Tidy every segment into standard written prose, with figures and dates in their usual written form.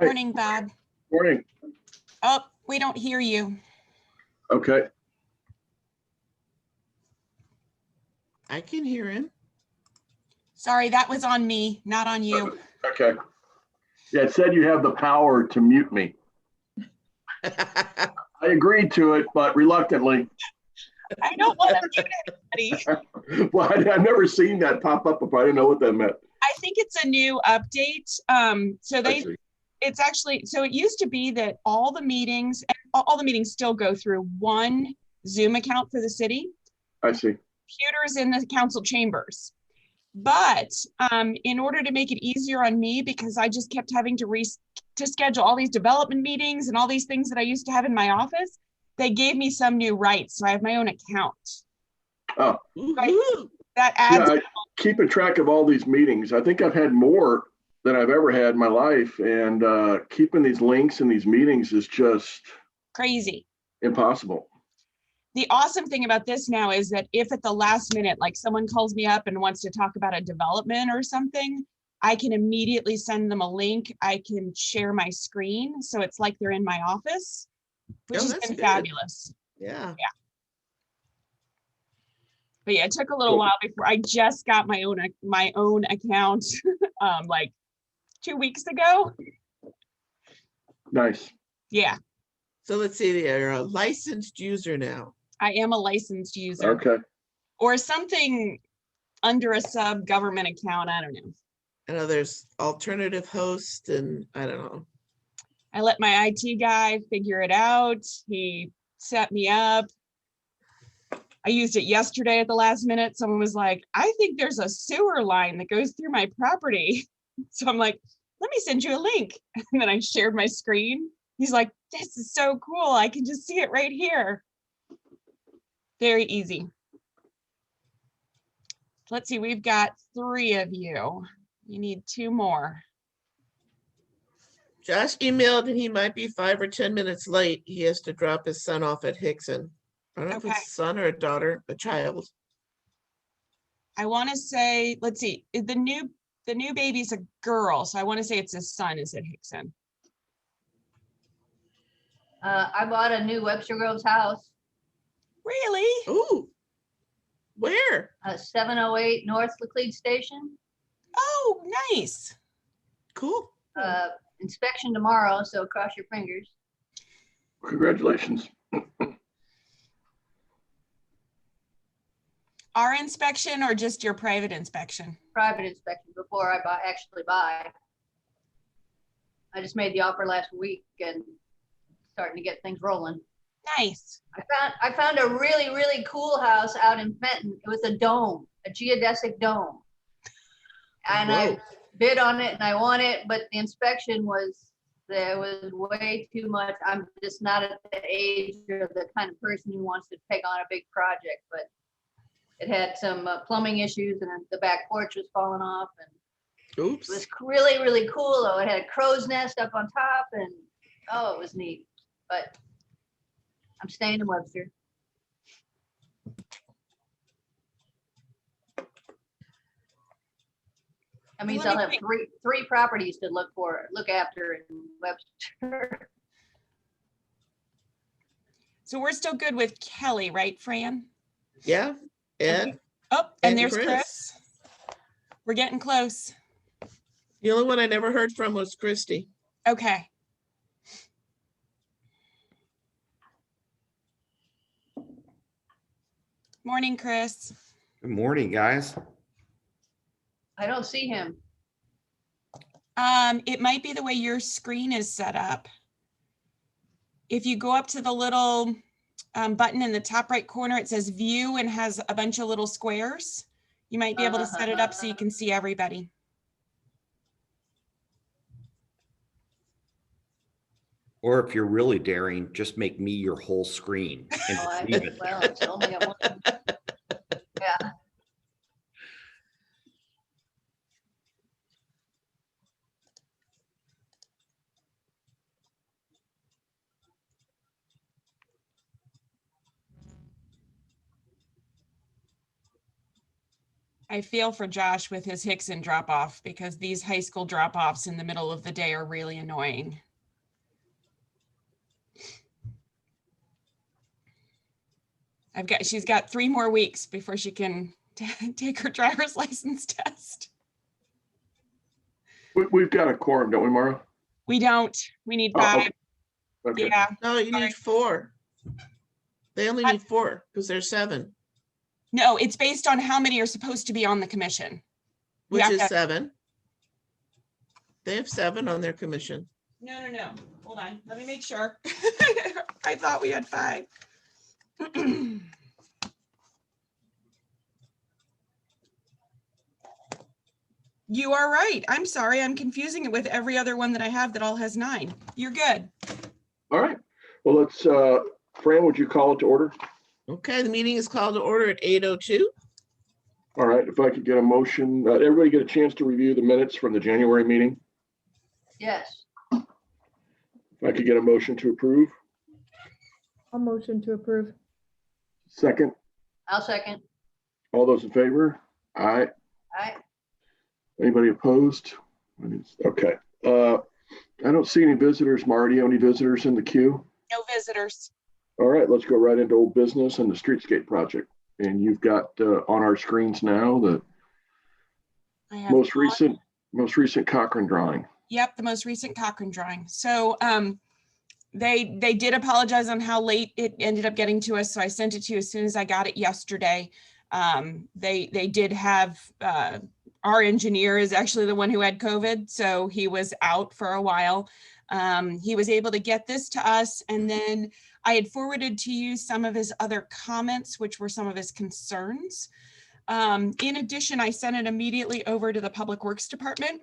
Morning, Bob. Morning. Oh, we don't hear you. Okay. I can hear him. Sorry, that was on me, not on you. Okay. Yeah, it said you have the power to mute me. I agreed to it, but reluctantly. I don't want to mute anybody. Well, I've never seen that pop up before. I didn't know what that meant. I think it's a new update. So it's actually, so it used to be that all the meetings still go through one Zoom account for the city. I see. Computers in the council chambers. But in order to make it easier on me, because I just kept having to schedule all these development meetings and all these things that I used to have in my office, they gave me some new rights. So I have my own account. Oh, right? That adds. Yeah, keeping track of all these meetings. I think I've had more than I've ever had in my life. And keeping these links in these meetings is just crazy. Impossible. The awesome thing about this now is that if at the last minute, like someone calls me up and wants to talk about a development or something, I can immediately send them a link. I can share my screen. So it's like they're in my office, which has been fabulous. Yeah. But yeah, it took a little while before I just got my own account like 2 weeks ago. Nice. Yeah. So let's see, you're a licensed user now. I am a licensed user. Okay. Or something under a sub-government account. I don't know. I know there's alternative hosts and I don't know. I let my IT guy figure it out. He set me up. I used it yesterday at the last minute. Someone was like, I think there's a sewer line that goes through my property. So I'm like, let me send you a link. And then I shared my screen. He's like, this is so cool. I can just see it right here. Very easy. Let's see, we've got 3 of you. You need 2 more. Josh emailed and he might be 5 or 10 minutes late. He has to drop his son off at Hickson. I don't know if it's a son or a daughter, a child. I want to say, let's see, the new baby's a girl, so I want to say it's his son is at Hickson. I bought a new Webster Groves house. Really? Ooh, where? 708 North Laclede Station. Oh, nice. Cool. Inspection tomorrow, so cross your fingers. Congratulations. Our inspection or just your private inspection? Private inspection before I actually buy. I just made the offer last week and starting to get things rolling. Nice. I found a really, really cool house out in Fenton. It was a dome, a geodesic dome. And Whoa. I bid on it and I won it, but the inspection was way too much. I'm just not at the age or the kind of person who wants to take on a big project, but it had some plumbing issues and the back porch was falling off. And Oops. it was really, really cool though. It had a crow's nest up on top and oh, it was neat. But I'm staying in Webster. That means I'll have three properties to look after in Webster. So we're still good with Kelly, right, Fran? Yeah. Ed. Okay. Oh, and there's Chris. Chris. We're getting close. The only one I never heard from was Christy. Okay. Morning, Chris. Good morning, guys. I don't see him. It might be the way your screen is set up. If you go up to the little button in the top right corner, it says view and has a bunch of little squares. You might be able to set it up so you can see everybody. Or if you're really daring, just make me your whole screen. And leave it. Well, it's only a one. Yeah. I feel for Josh with his Hickson drop off because these high school drop offs in the middle of the day are really annoying. She's got 3 more weeks before she can take her driver's license test. We've got a quorum, don't we, Mara? We don't, we need Oh, 5. Okay. Yeah, No, you Sorry. need 4. They only need 4 because there's 7, no, it's based on how many are supposed to be on the commission. You which have is to- 7. They have 7 on their commission. No. Hold on. Let me make sure. I thought we had 5. You are right. I'm sorry. I'm confusing it with every other one that I have that all has 9. You're good. All right. Well, let's, Fran, would you call it to order? Okay, the meeting is called to order at 8:02. All right. If I could get a motion, everybody get a chance to review the minutes from the January meeting. Yes, If I could get a motion to approve. I'll motion to approve. Second, I'll second. all those in favor? Aye. Aye. Anybody opposed? Okay. I don't see any visitors. Mara, do you have any visitors in the queue? No visitors. All right, let's go right into old business and the streetscape project. And you've got on our screens now the I have most recent Cochrane drawing. Yep, the most recent Cochrane drawing. So they did apologize on how late it ended up getting to us. So I sent it to you as soon as I got it yesterday. They did have our engineer is actually the one who had COVID, so he was out for a while. He was able to get this to us, and then I had forwarded to you some of his other comments, which were some of his concerns. In addition, I sent it immediately over to the Public Works Department.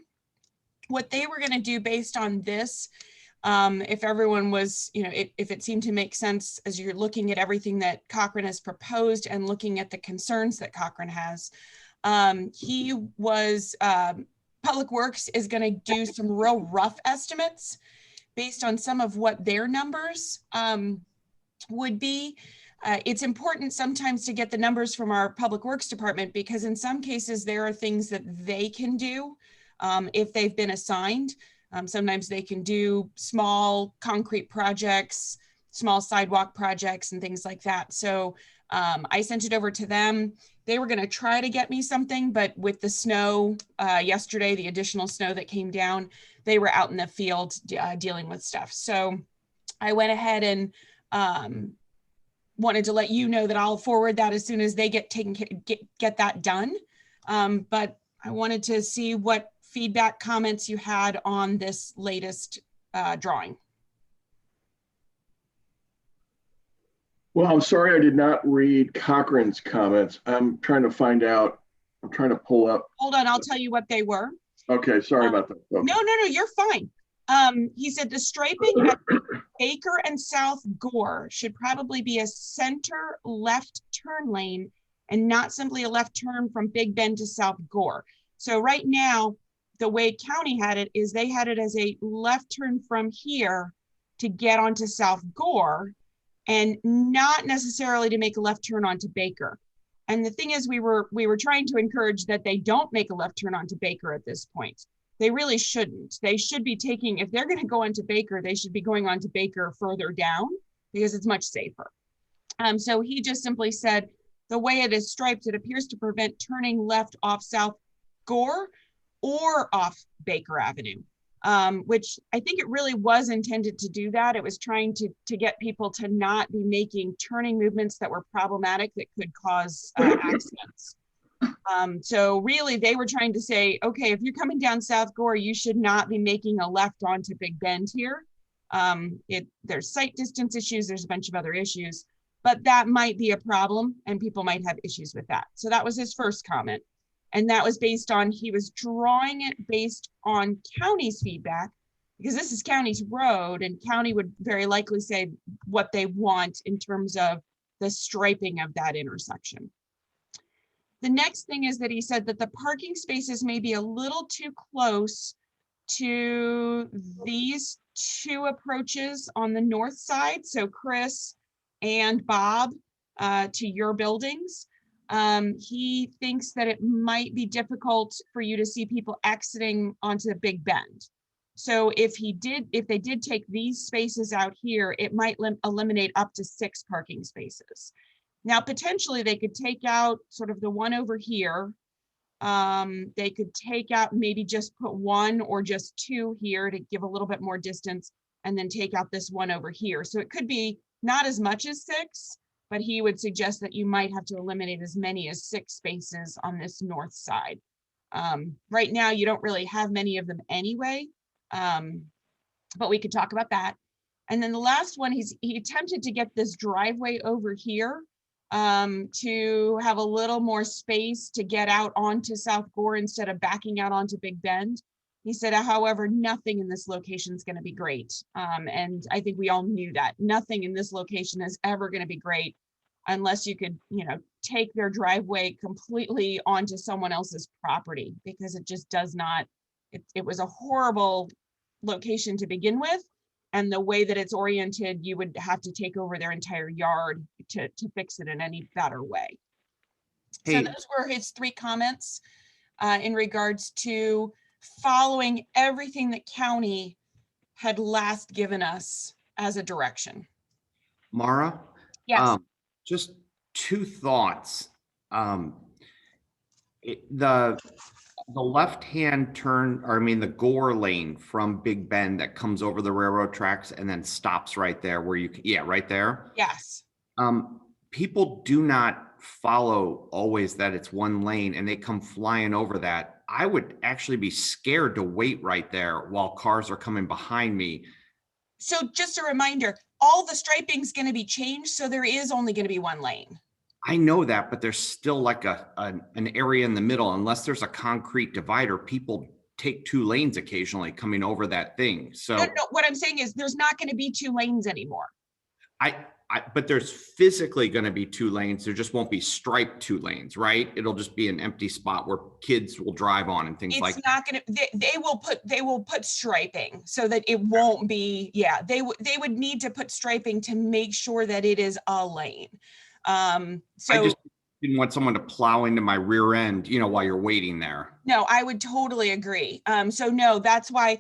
What they were going to do based on this, if everyone was, if it seemed to make sense as you're looking at everything that Cochrane has proposed and looking at the concerns that Cochrane has, Public Works is going to do some real rough estimates based on some of what their numbers would be. It's important sometimes to get the numbers from our Public Works Department because in some cases there are things that they can do if they've been assigned. Sometimes they can do small concrete projects, small sidewalk projects and things like that. So I sent it over to them. They were going to try to get me something, but with the snow yesterday, the additional snow that came down, they were out in the field dealing with stuff. So I went ahead and wanted to let you know that I'll forward that as soon as they get that done. But I wanted to see what feedback comments you had on this latest drawing. Well, I'm sorry I did not read Cochrane's comments. I'm trying to find out. I'm trying to pull up. Hold on, I'll tell you what they were. Okay, sorry about that. Okay. No, you're fine. He said the striping at Baker and South Gore should probably be a center left turn lane and not simply a left turn from Big Bend to South Gore. So right now, the way county had it is they had it as a left turn from here to get onto South Gore and not necessarily to make a left turn onto Baker. And the thing is, we were trying to encourage that they don't make a left turn onto Baker at this point. They really shouldn't. They should be taking, if they're going to go onto Baker, they should be going onto Baker further down because it's much safer. So he just simply said, the way it is striped, it appears to prevent turning left off South Gore or off Baker Avenue, which I think it really was intended to do that. It was trying to get people to not be making turning movements that were problematic that could cause accidents. So really they were trying to say, okay, if you're coming down South Gore, you should not be making a left onto Big Bend here. There's sight distance issues, there's a bunch of other issues, but that might be a problem and people might have issues with that. So that was his first comment. And that was based on, he was drawing it based on county's feedback because this is county's road and county would very likely say what they want in terms of the striping of that intersection. The next thing is that he said that the parking spaces may be a little too close to these two approaches on the north side. So Chris and Bob to your buildings. He thinks that it might be difficult for you to see people exiting onto the Big Bend. So if they did take these spaces out here, it might eliminate up to 6 parking spaces. Now, potentially they could take out sort of the one over here. They could take out, maybe just put 1 or just 2 here to give a little bit more distance, and then take out this one over here. So it could be not as much as 6, but he would suggest that you might have to eliminate as many as 6 spaces on this north side. Right now, you don't really have many of them anyway, but we could talk about that. And then the last one, he attempted to get this driveway over here to have a little more space to get out onto South Gore instead of backing out onto Big Bend. He said, however, nothing in this location is going to be great. And I think we all knew that. Nothing in this location is ever going to be great unless you could, take their driveway completely onto someone else's property, because it just does not, it was a horrible location to begin with. And the way that it's oriented, you would have to take over their entire yard to fix it in any better way. Hey. So those were his 3 comments in regards to following everything that county had last given us as a direction. Mara? Yes. Just 2 thoughts. The left-hand turn, or I mean the Gore lane from Big Bend that comes over the railroad tracks and then stops right there where you can, yeah, right there. Yes. People do not follow always that it's 1 lane and they come flying over that. I would actually be scared to wait right there while cars are coming behind me. So just a reminder, all the striping is going to be changed, so there is only going to be 1 lane. I know that, but there's still like an area in the middle. Unless there's a concrete divider, people take 2 lanes occasionally coming over that thing. So No, what I'm saying is there's not going to be 2 lanes anymore. But there's physically going to be 2 lanes. There just won't be striped 2 lanes, right? It'll just be an empty spot where kids will drive on and things like that. It's not going to, they will put striping so that it won't be, yeah, they would need to put striping to make sure that it is a lane. I just didn't want someone to plow into my rear end, while you're waiting there. No, I would totally agree. So no, that's why,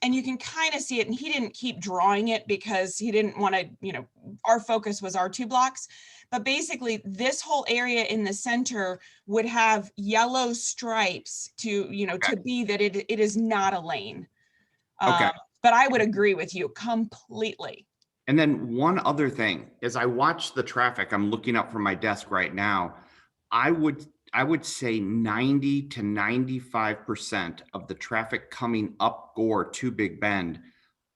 and you can kind of see it, and he didn't keep drawing it because he didn't want to, our focus was our 2 blocks, but basically this whole area in the center would have yellow stripes to, to be that it is not a lane. Okay. But I would agree with you completely. And then one other thing, as I watch the traffic, I'm looking up from my desk right now. I would say 90 to 95% of the traffic coming up Gore to Big Bend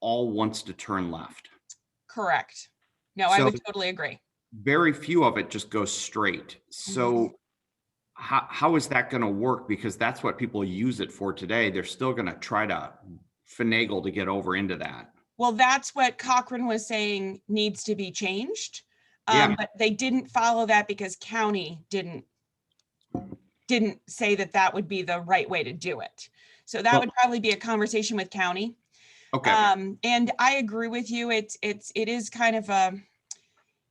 all wants to turn left. Correct. No, I would totally agree. Very few of it just goes straight. So how is that going to work? Because that's what people use it for today. They're still going to try to finagle to get over into that. Well, that's what Cochran was saying needs to be changed. Yeah. But they didn't follow that because county didn't say that would be the right way to do it. So that would probably be a conversation with county. Okay. And I agree with you. It is kind of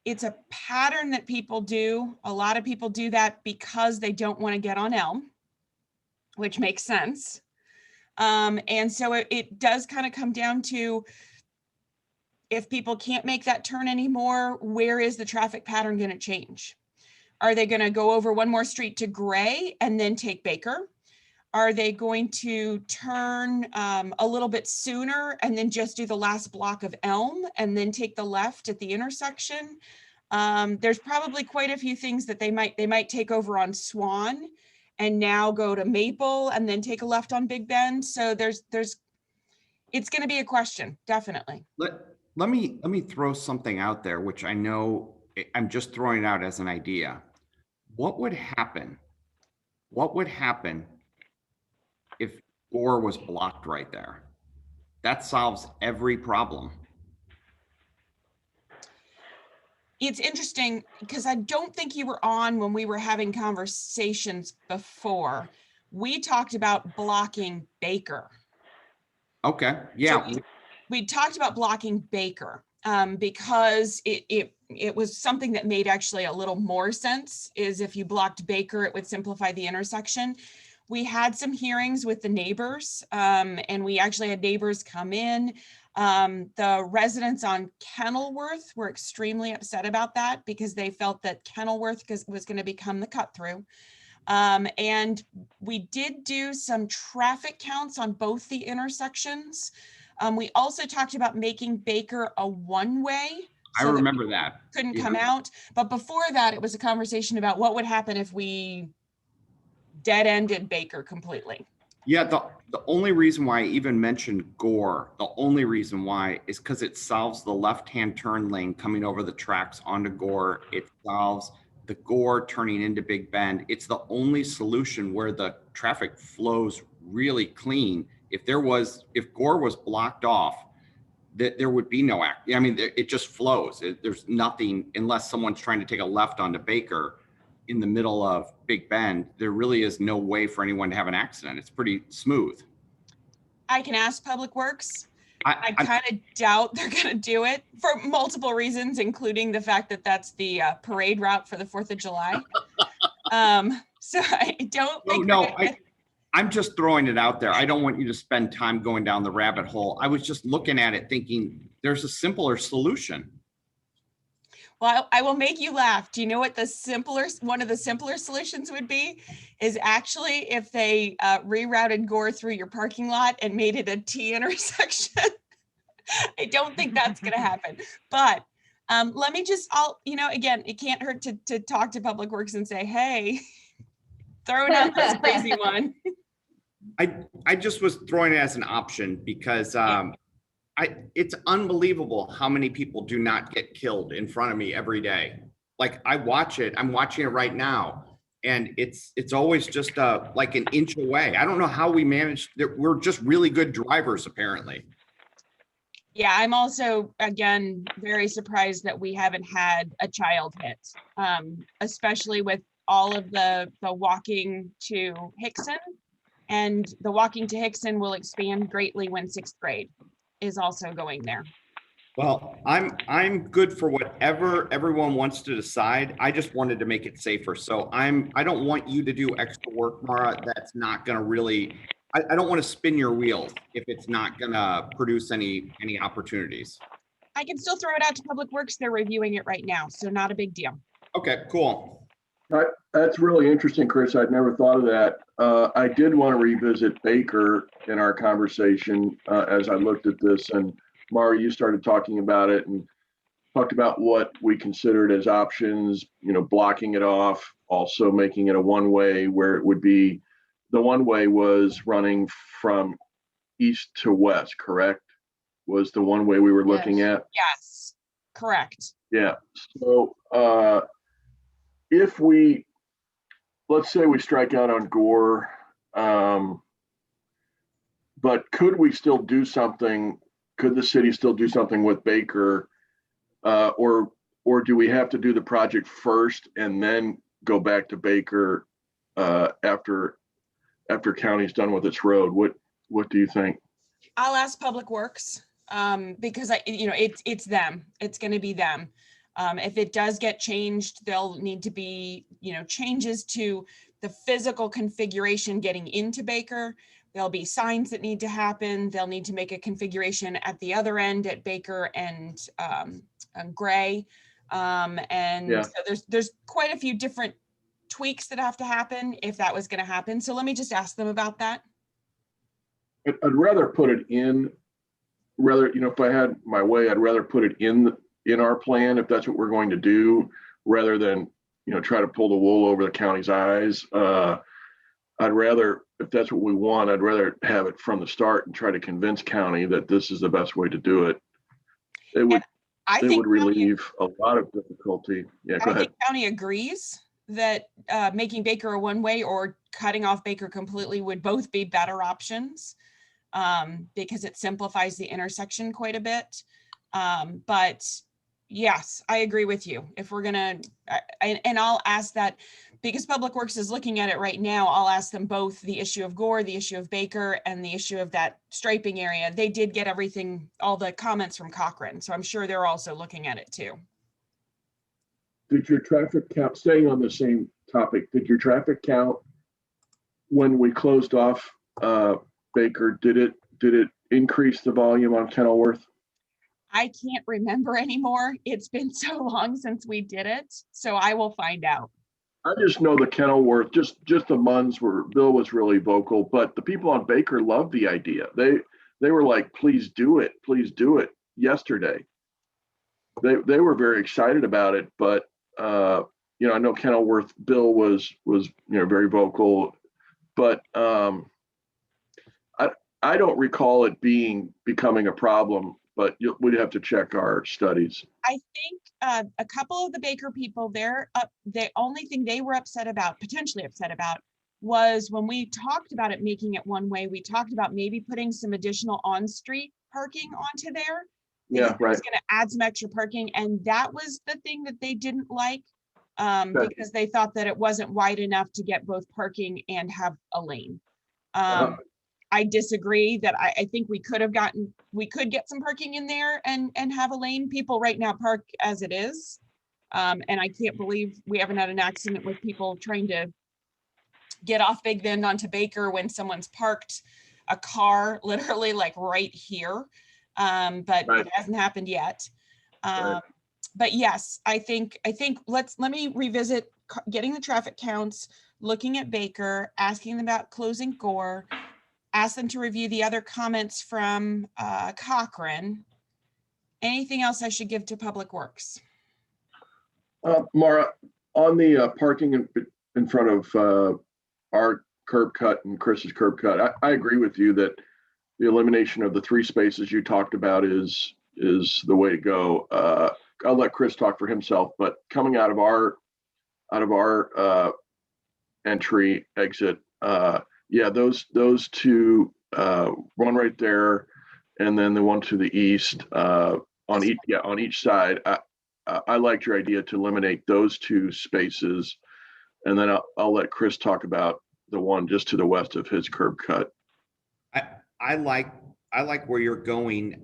it's a pattern that people do. A lot of people do that because they don't want to get on Elm, which makes sense. And so it does kind of come down to, if people can't make that turn anymore, where is the traffic pattern going to change? Are they going to go over 1 more street to Gray and then take Baker? Are they going to turn a little bit sooner and then just do the last block of Elm and then take the left at the intersection? There's probably quite a few things that they might take over on Swan and now go to Maple and then take a left on Big Bend. So it's going to be a question, definitely. Let me throw something out there, which I know I'm just throwing it out as an idea. What would happen if Gore was blocked right there? That solves every problem. It's interesting because I don't think you were on when we were having conversations before. We talked about blocking Baker. Okay, yeah. So we talked about blocking Baker. because it was something that made actually a little more sense, is if you blocked Baker, it would simplify the intersection. We had some hearings with the neighbors, and we actually had neighbors come in. The residents on Kenilworth were extremely upset about that because they felt that Kenilworth was going to become the cut through. And we did do some traffic counts on both the intersections. We also talked about making Baker a one-way. I remember that. Couldn't Yeah. come out. But before that, it was a conversation about what would happen if we dead-ended Baker completely. Yeah, the only reason why I even mentioned Gore, the only reason why is because it solves the left-hand turn lane coming over the tracks onto Gore. It solves the Gore turning into Big Bend. It's the only solution where the traffic flows really clean. If Gore was blocked off, there would be no act. I mean, it just flows. There's nothing, unless someone's trying to take a left onto Baker in the middle of Big Bend, there really is no way for anyone to have an accident. It's pretty smooth. I can ask Public Works. I kind of doubt they're going to do it for multiple reasons, including the fact that that's the parade route for the 4th of July. So I don't think. I'm just throwing it out there. I don't want you to spend time going down the rabbit hole. I was just looking at it thinking there's a simpler solution. Well, I will make you laugh. Do you know what one of the simpler solutions would be? Is actually if they rerouted Gore through your parking lot and made it a T intersection. I don't think that's going to happen. But let me just, again, it can't hurt to talk to Public Works and say, hey, throw down this crazy one. I just was throwing it as an option because it's unbelievable how many people do not get killed in front of me every day. Like I watch it, I'm watching it right now, and it's always just like an inch away. I don't know how we managed. We're just really good drivers, apparently. Yeah, I'm also, again, very surprised that we haven't had a child hit, especially with all of the walking to Hickson. And the walking to Hickson will expand greatly when 6th grade is also going there. Well, I'm good for whatever everyone wants to decide. I just wanted to make it safer. So I don't want you to do extra work, Mara. That's not going to really, I don't want to spin your wheels if it's not going to produce any opportunities. I can still throw it out to Public Works. They're reviewing it right now, so not a big deal. Okay, cool. That's really interesting, Chris. I'd never thought of that. I did want to revisit Baker in our conversation as I looked at this, and Mara, you started talking about it and talked about what we considered as options, blocking it off, also making it a one-way where it would be, the one-way was running from east to west, correct? Was the one way we were looking at? Yes, correct. Yeah. So if let's say we strike out on Gore, but could we still do something? Could the city still do something with Baker, or do we have to do the project first and then go back to Baker after county's done with its road? What do you think? I'll ask Public Works because it's them. It's going to be them. If it does get changed, there'll need to be, changes to the physical configuration getting into Baker. There'll be signs that need to happen. They'll need to make a configuration at the other end at Baker and Gray. So there's quite a few different tweaks that have to happen if that was going to happen. So let me just ask them about that. I'd rather put it in, if I had my way, I'd rather put it in our plan if that's what we're going to do, rather than, try to pull the wool over the county's eyes. I'd rather, if that's what we want, I'd rather have it from the start and try to convince county that this is the best way to do it. It would relieve a lot of difficulty. Yeah, go ahead. I think county agrees that making Baker a one-way or cutting off Baker completely would both be better options because it simplifies the intersection quite a bit. But yes, I agree with you. If we're gonna, and I'll ask that because Public Works is looking at it right now, I'll ask them both the issue of Gore, the issue of Baker, and the issue of that striping area. They did get everything, all the comments from Cochrane, so I'm sure they're also looking at it too. Did your traffic count, staying on the same topic, did your traffic count when we closed off Baker, did it increase the volume on Kenilworth? I can't remember anymore. It's been so long since we did it, so I will find out. I just know the Kenilworth, just the Munns Bill was really vocal, but the people on Baker loved the idea. They were like, please do it yesterday. They were very excited about it, but I know Kenilworth Bill was very vocal, but I don't recall it becoming a problem, but we'd have to check our studies. I think a couple of the Baker people, the only thing they were potentially upset about, was when we talked about it making it one way, we talked about maybe putting some additional on-street parking onto there. Yeah, right. It's going to add some extra parking, and that was the thing that they didn't like, because they thought that it wasn't wide enough to get both parking and have a lane. I disagree that I think we could get some parking in there and have a lane. People right now park as it is. And I can't believe we haven't had an accident with people trying to get off Big Bend onto Baker when someone's parked a car literally like right here. But Right. It hasn't happened yet. Right. But yes, I think let me revisit getting the traffic counts, looking at Baker, asking them about closing Gore, ask them to review the other comments from Cochrane. Anything else I should give to Public Works? Mara, on the parking in front of our curb cut and Chris's curb cut, I agree with you that the elimination of the 3 spaces you talked about is the way to go. I'll let Chris talk for himself, but coming out of our entry exit, those 2, one right there, and then the one to the east on each side. I liked your idea to eliminate those 2 spaces, and then I'll let Chris talk about the one just to the west of his curb cut. I like where you're going.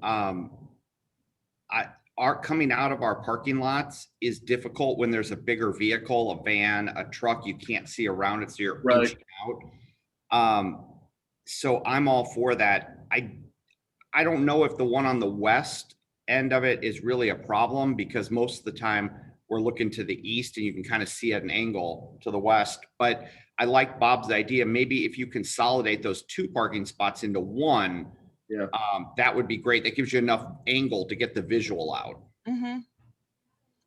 Our coming out of our parking lots is difficult when there's a bigger vehicle, a van, a truck. You can't see around it, so you're Right. inching out. So I'm all for that. I don't know if the one on the west end of it is really a problem, because most of the time we're looking to the east and you can kind of see at an angle to the west. But I like Bob's idea. Maybe if you consolidate those 2 parking spots into one, that would be great. That gives you enough angle to get the visual out. Mm-hmm.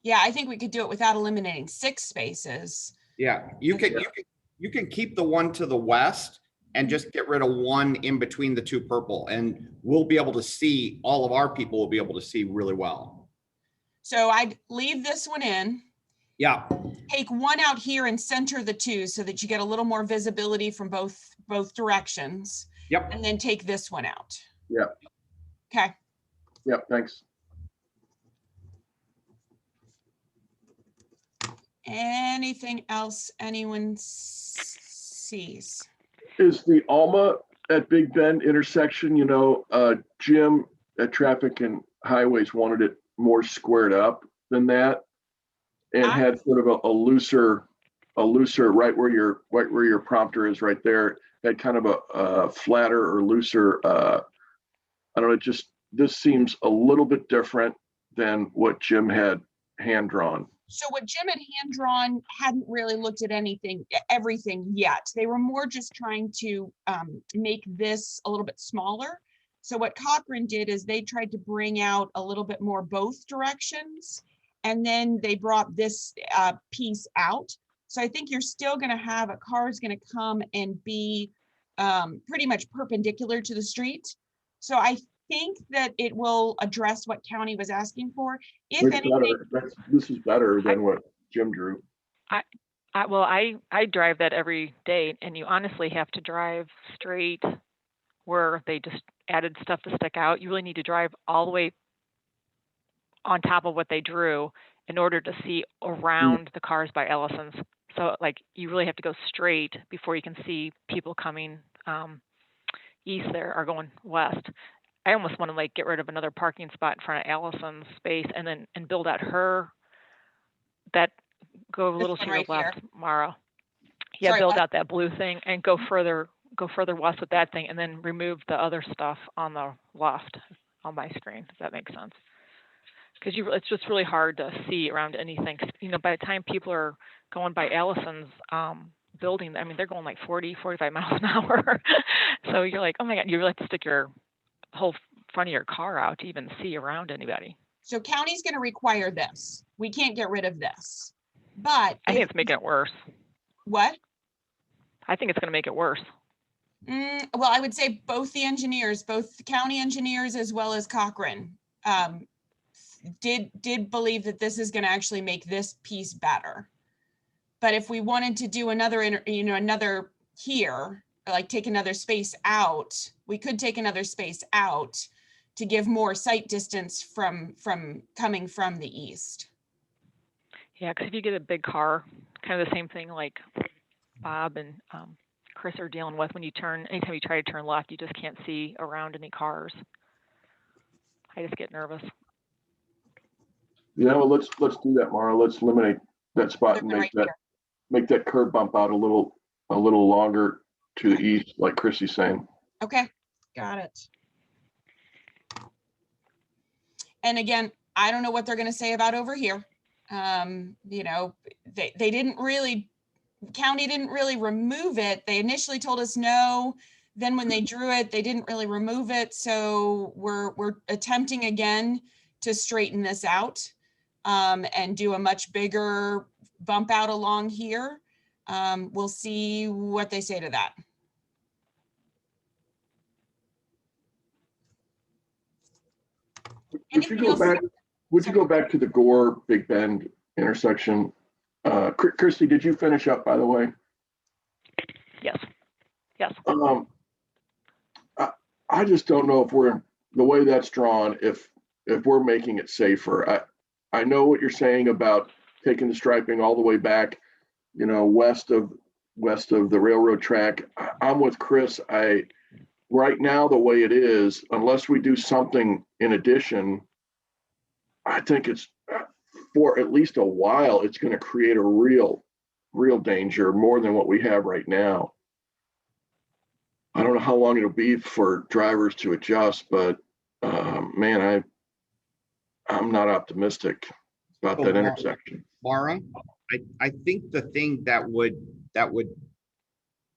Yeah, I think we could do it without eliminating 6 spaces. Yeah, you can keep the one to the west and just get rid of one in between the 2 purple, and we'll be able to see, all of our people will be able to see really well. So I'd leave this one in. Yeah. Take one out here and center the 2 so that you get a little more visibility from both directions. Yep. And then take this one out. Yeah. Okay. Yep. Thanks. Anything else anyone sees? Is the Alma at Big Bend intersection, Jim at Traffic and Highways wanted it more squared up than that, and had sort of a looser right where your prompter is right there, had kind of a flatter or looser, I don't know, this seems a little bit different than what Jim had hand drawn. So what Jim had hand drawn hadn't really looked at everything yet. They were more just trying to make this a little bit smaller. So what Cochrane did is they tried to bring out a little bit more both directions, and then they brought this piece out. So I think you're still going to have a car is going to come and be pretty much perpendicular to the street. So I think that it will address what county was asking for. If anything, this is better than what Jim drew. I drive that every day, and you honestly have to drive straight where they just added stuff to stick out. You really need to drive all the way on top of what they drew in order to see around the cars by Ellison's. So like you really have to go straight before you can see people coming east there or going west. I almost want to like get rid of another parking spot in front of Allison's space and build out her, that, go a This little one to your right here. left, Mara. Yeah, Sorry, build what? out that blue thing and go further west with that thing and then remove the other stuff on the left on my screen. Does that make sense? Because it's just really hard to see around anything. 'Cause, you know, by the time people are going by Allison's building, I mean, they're going like 40, 45 miles an hour. So you're like, oh my God, you really have to stick your whole front of your car out to even see around anybody. So county's gonna require this. We can't get rid of this. But I think if- it's making it worse. what? I think it's going to make it worse. Well, I would say both the engineers, both the county engineers as well as Cochrane, did believe that this is going to actually make this piece better. But if we wanted to do another, another here, like take another space out, we could take another space out to give more sight distance from coming from the east. Yeah, because if you get a big car, kind of the same thing like Bob and Chris are dealing with when you turn, anytime you try to turn left, you just can't see around any cars. I just get nervous. Yeah, well, let's do that, Mara. Let's eliminate that spot and Right make that curb bump out a little longer to the east, like Chrissy's saying. Okay, got it. And again, I don't know what they're going to say about over here. They didn't really, county didn't really remove it. They initially told us no. Then when they drew it, they didn't really remove it. So we're attempting again to straighten this out and do a much bigger bump out along here. We'll see what they say to that. Would you go back to the Gore Big Bend intersection? Kirsty, did you finish up, by the way? Yes. Yes. I just don't know if the way that's drawn, if we're making it safer. I know what you're saying about taking the striping all the way back, west of the railroad track. I'm with Chris. Right now, the way it is, unless we do something in addition, I think it's for at least a while, it's going to create a real danger, more than what we have right now. I don't know how long it'll be for drivers to adjust, but man, I'm not optimistic about that intersection. Mara, I think the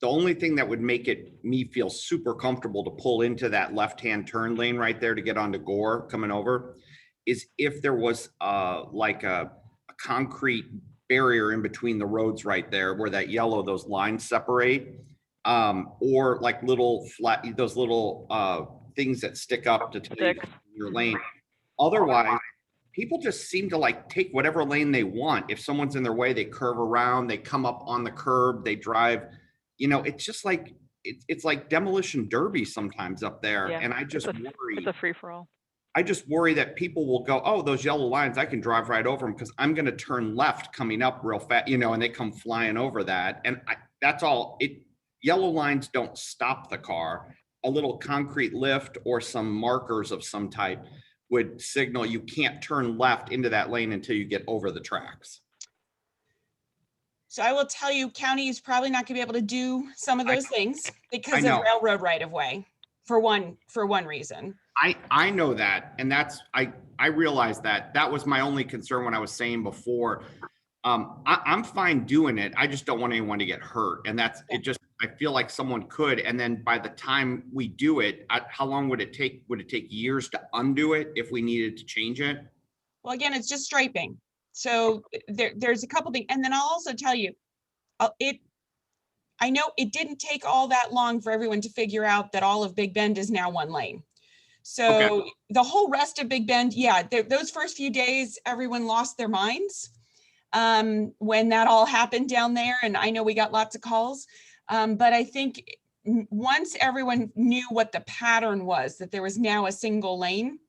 only thing that would make me feel super comfortable to pull into that left-hand turn lane right there to get onto Gore coming over is if there was like a concrete barrier in between the roads right there where that yellow, those lines separate, or like those little things that stick up to tell you your lane. Otherwise, people just seem to like take whatever lane they want. If someone's in their way, they curve around, they come up on the curb, they drive. It's just like it's like demolition derby sometimes up there. Yeah, and I just worry. It's a free for all. I just worry that people will go, oh, those yellow lines, I can drive right over them because I'm going to turn left coming up real fast, and they come flying over that. And that's all. Yellow lines don't stop the car. A little concrete lift or some markers of some type would signal you can't turn left into that lane until you get over the tracks. So I will tell you, county is probably not gonna be able to do some of those things because know. of railroad right of way for one reason. I know that. And I realized that was my only concern when I was saying before, I'm fine doing it. I just don't want anyone to get hurt. And I feel like someone could. And then by the time we do it, how long would it take? Would it take years to undo it if we needed to change it? Well, again, it's just striping. So there's a couple things. And then I'll also tell you, I know it didn't take all that long for everyone to figure out that all of Big Bend is now one lane. So okay. The whole rest of Big Bend, yeah, those first few days, everyone lost their minds when that all happened down there. And I know we got lots of calls, but I think once everyone knew what the pattern was, that there was now a single lane,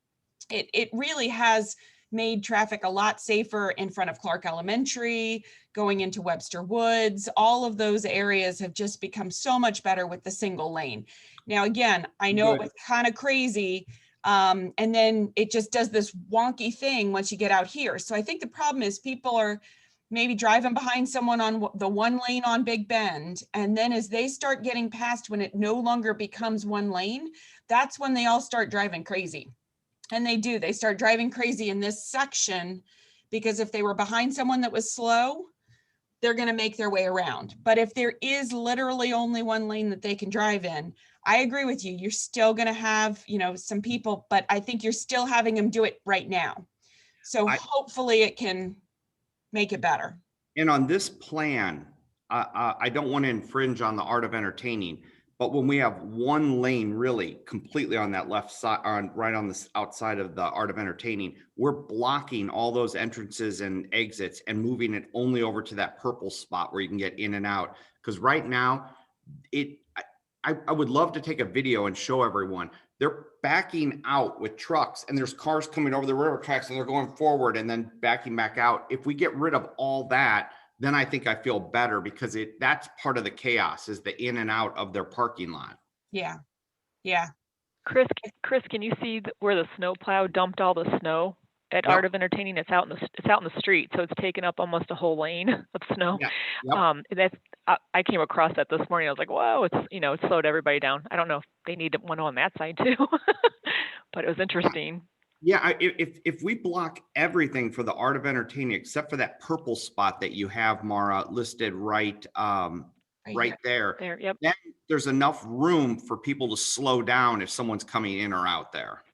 it really has made traffic a lot safer in front of Clark Elementary, going into Webster Woods. All of those areas have just become so much better with the single lane. Now, again, I know it was kind of crazy. And then it just does this wonky thing once you get out here. So I think the problem is people are maybe driving behind someone on the one lane on Big Bend. And then as they start getting past, when it no longer becomes one lane, that's when they all start driving crazy. And they do, they start driving crazy in this section, because if they were behind someone that was slow, they're going to make their way around. But if there is literally only one lane that they can drive in, I agree with you. You're still going to have, you know, some people, but I think you're still having them do it right now. So hopefully it can make it better. And on this plan, I don't want to infringe on the art of entertaining, but when we have one lane really completely on that left side, right on the outside of the art of entertaining, we're blocking all those entrances and exits and moving it only over to that purple spot where you can get in and out. Because right now, I would love to take a video and show everyone. They're backing out with trucks, and there's cars coming over the railroad tracks, and they're going forward and then backing back out. If we get rid of all that, then I think I feel better, because that's part of the chaos, is the in and out of their parking lot. Yeah. Yeah. Chris, can you see where the snow plow dumped all the snow at Yep. Art of Entertaining? It's out in the street, so it's taken up almost a whole lane of snow. Yeah. Yep. I came across that this morning. I was like, whoa, it slowed everybody down. I don't know if they need one on that side too, but it was interesting. Yeah, if we block everything for the art of entertaining except for that purple spot that you have, Mara, listed right there, Yep. then there's enough room for people to slow down if someone's coming in or out there.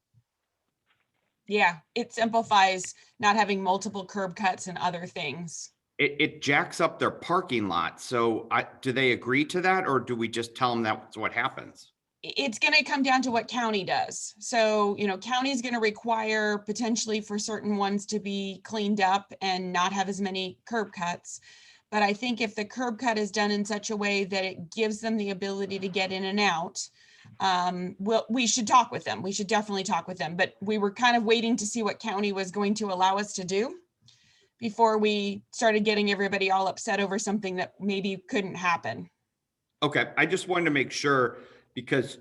Yeah, it simplifies not having multiple curb cuts and other things. It jacks up their parking lot. So do they agree to that, or do we just tell them that's what happens? It's going to come down to what county does. So, you know, county is going to require potentially for certain ones to be cleaned up and not have as many curb cuts. But I think if the curb cut is done in such a way that it gives them the ability to get in and out, we should talk with them. We should definitely talk with them. But we were kind of waiting to see what county was going to allow us to do before we started getting everybody all upset over something that maybe couldn't happen. Okay, I just wanted to make sure, because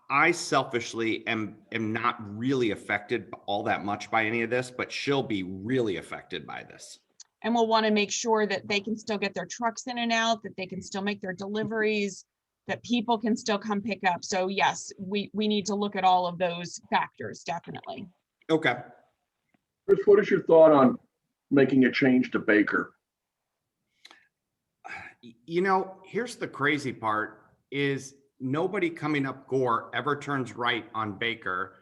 I selfishly am not really affected all that much by any of this, but she'll be really affected by this. And we'll want to make sure that they can still get their trucks in and out, that they can still make their deliveries, that people can still come pick up. So yes, we need to look at all of those factors, definitely. Okay. Chris, what is your thought on making a change to Baker? You know, here's the crazy part is nobody coming up Gore ever turns right on Baker.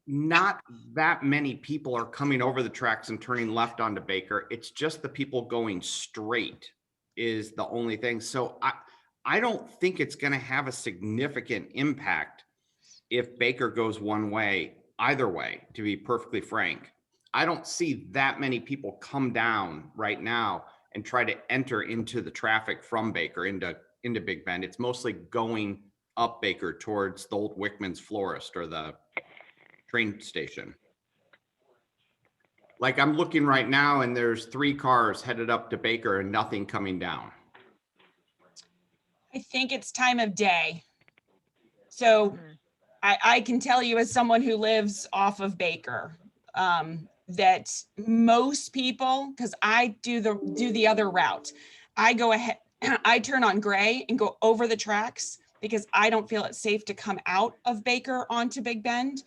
Not that many people are coming over the tracks and turning left onto Baker. It's just the people going straight is the only thing. So I don't think it's going to have a significant impact if Baker goes one way, either way, to be perfectly frank. I don't see that many people come down right now and try to enter into the traffic from Baker into Big Bend. It's mostly going up Baker towards the old Wickman's Florist or the train station. Like I'm looking right now and there's 3 cars headed up to Baker and nothing coming down. I think it's time of day. So I can tell you, as someone who lives off of Baker, that most people, because I do the other route, I go ahead, I turn on gray and go over the tracks because I don't feel it's safe to come out of Baker onto Big Bend.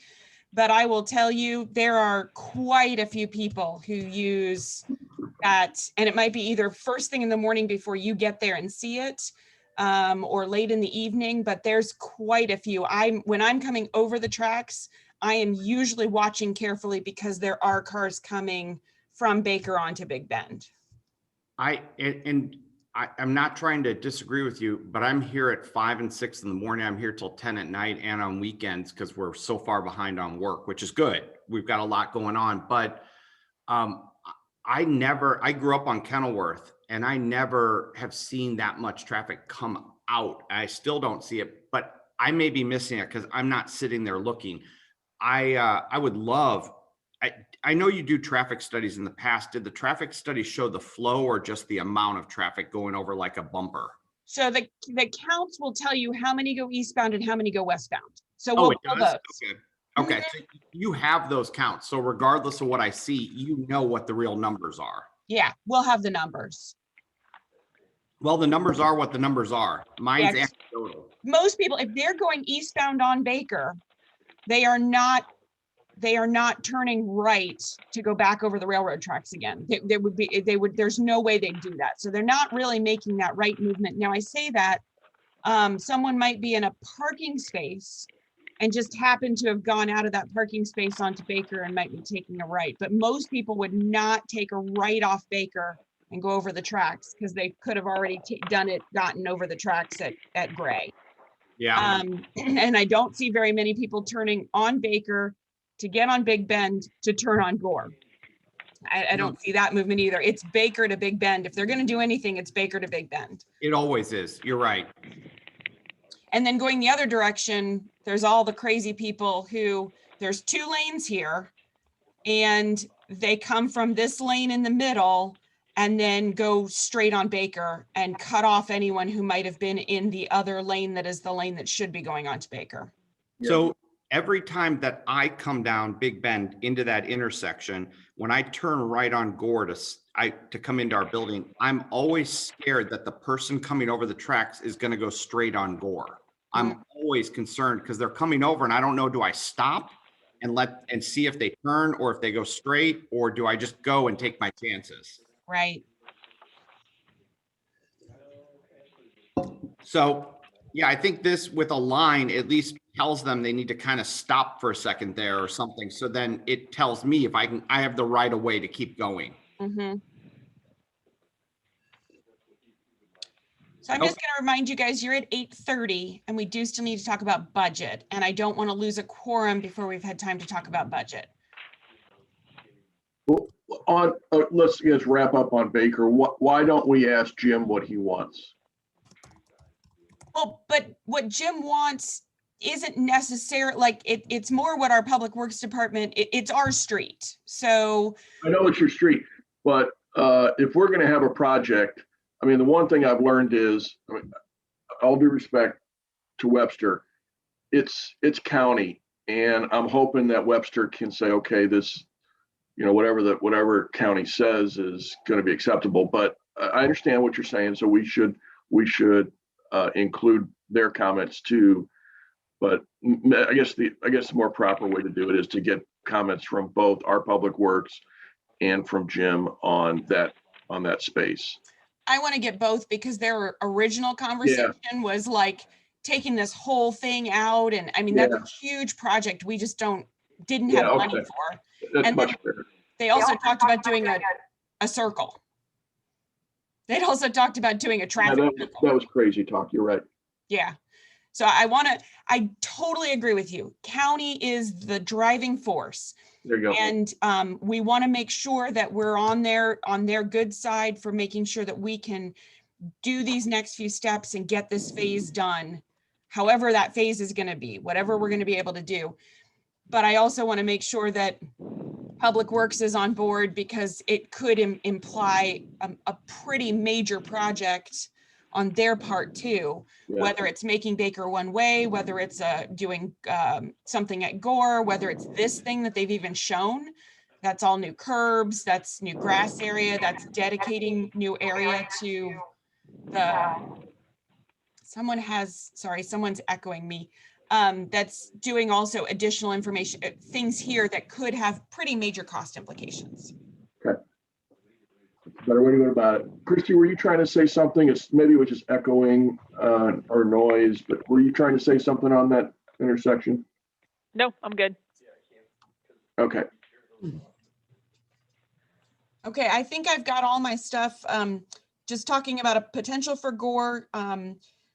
But I will tell you, there are quite a few people who use that, and it might be either first thing in the morning before you get there and see it, or late in the evening, but there's quite a few. When I'm coming over the tracks, I am usually watching carefully because there are cars coming from Baker onto Big Bend. I'm not trying to disagree with you, but I'm here at 5 and 6 in the morning. I'm here till 10 at night and on weekends because we're so far behind on work, which is good. We've got a lot going on, but I grew up on Kenilworth and I never have seen that much traffic come out. I still don't see it, but I may be missing it because I'm not sitting there looking. I would love, I know you do traffic studies in the past. Did the traffic study show the flow or just the amount of traffic going over like a bumper? So the counts will tell you how many go eastbound and how many go westbound. So Oh, we'll it pull does? those. Okay. Okay. So you have those counts. So regardless of what I see, you know what the real numbers are. Yeah, we'll have the numbers. Well, the numbers are what the numbers are. Mine's Yes. anecdotal. Most people, if they're going eastbound on Baker, they are not turning right to go back over the railroad tracks again. There's no way they'd do that. So they're not really making that right movement. Now I say that, someone might be in a parking space and just happen to have gone out of that parking space onto Baker and might be taking a right. But most people would not take a right off Baker and go over the tracks because they could have already gotten over the tracks at Gray. Yeah. And I don't see very many people turning on Baker to get on Big Bend to turn on Gore. I don't see that movement either. It's Baker to Big Bend. If they're going to do anything, it's Baker to Big Bend. It always is. You're right. And then going the other direction, there's all the crazy people who, there's 2 lanes here and they come from this lane in the middle and then go straight on Baker and cut off anyone who might have been in the other lane that is the lane that should be going on to Baker. So every time that I come down Big Bend into that intersection, when I turn right on Gore to come into our building, I'm always scared that the person coming over the tracks is going to go straight on Gore. I'm always concerned because they're coming over and I don't know, do I stop and see if they turn or if they go straight, or do I just go and take my chances? Right. So yeah, I think this with a line at least tells them they need to kind of stop for a second there or something. So then it tells me if I have the right of way to keep going. Mm-hmm. So I'm just going to remind you guys, you're at 8:30 and we do still need to talk about budget. And I don't want to lose a quorum before we've had time to talk about budget. Let's just wrap up on Baker. Why don't we ask Jim what he wants? Well, but what Jim wants isn't necessary, like it's more what our public works department, it's our street. So I know it's your street, but if we're going to have a project, I mean, the one thing I've learned is, I mean, all due respect to Webster, it's county, and I'm hoping that Webster can say, okay, this, whatever county says is going to be acceptable. But I understand what you're saying, so we should include their comments too. But I guess the more proper way to do it is to get comments from both our public works and from Jim on that space. I want to get both because their original conversation was like taking this whole thing out. And I mean, that's a huge project. We just didn't have money for. That's and much better. They also talked about doing a circle. They'd also talked about doing a traffic circle. That was crazy talk. You're right. Yeah. So I totally agree with you. County is the driving force. There you go. And we want to make sure that we're on their good side for making sure that we can do these next few steps and get this phase done, however that phase is going to be, whatever we're going to be able to do. But I also want to make sure that Public Works is on board because it could imply a pretty major project on their part too, whether it's making Baker one way, whether it's doing something at Gore, whether it's this thing that they've even shown, that's all new curbs, that's new grass area, that's dedicating new area to someone's echoing me. That's doing also additional information, things here that could have pretty major cost implications. Okay. Better way to go about it. Christy, were you trying to say something? Maybe it was just echoing or noise, but were you trying to say something on that intersection? No, I'm good. Okay. Okay, I think I've got all my stuff. Just talking about a potential for Gore,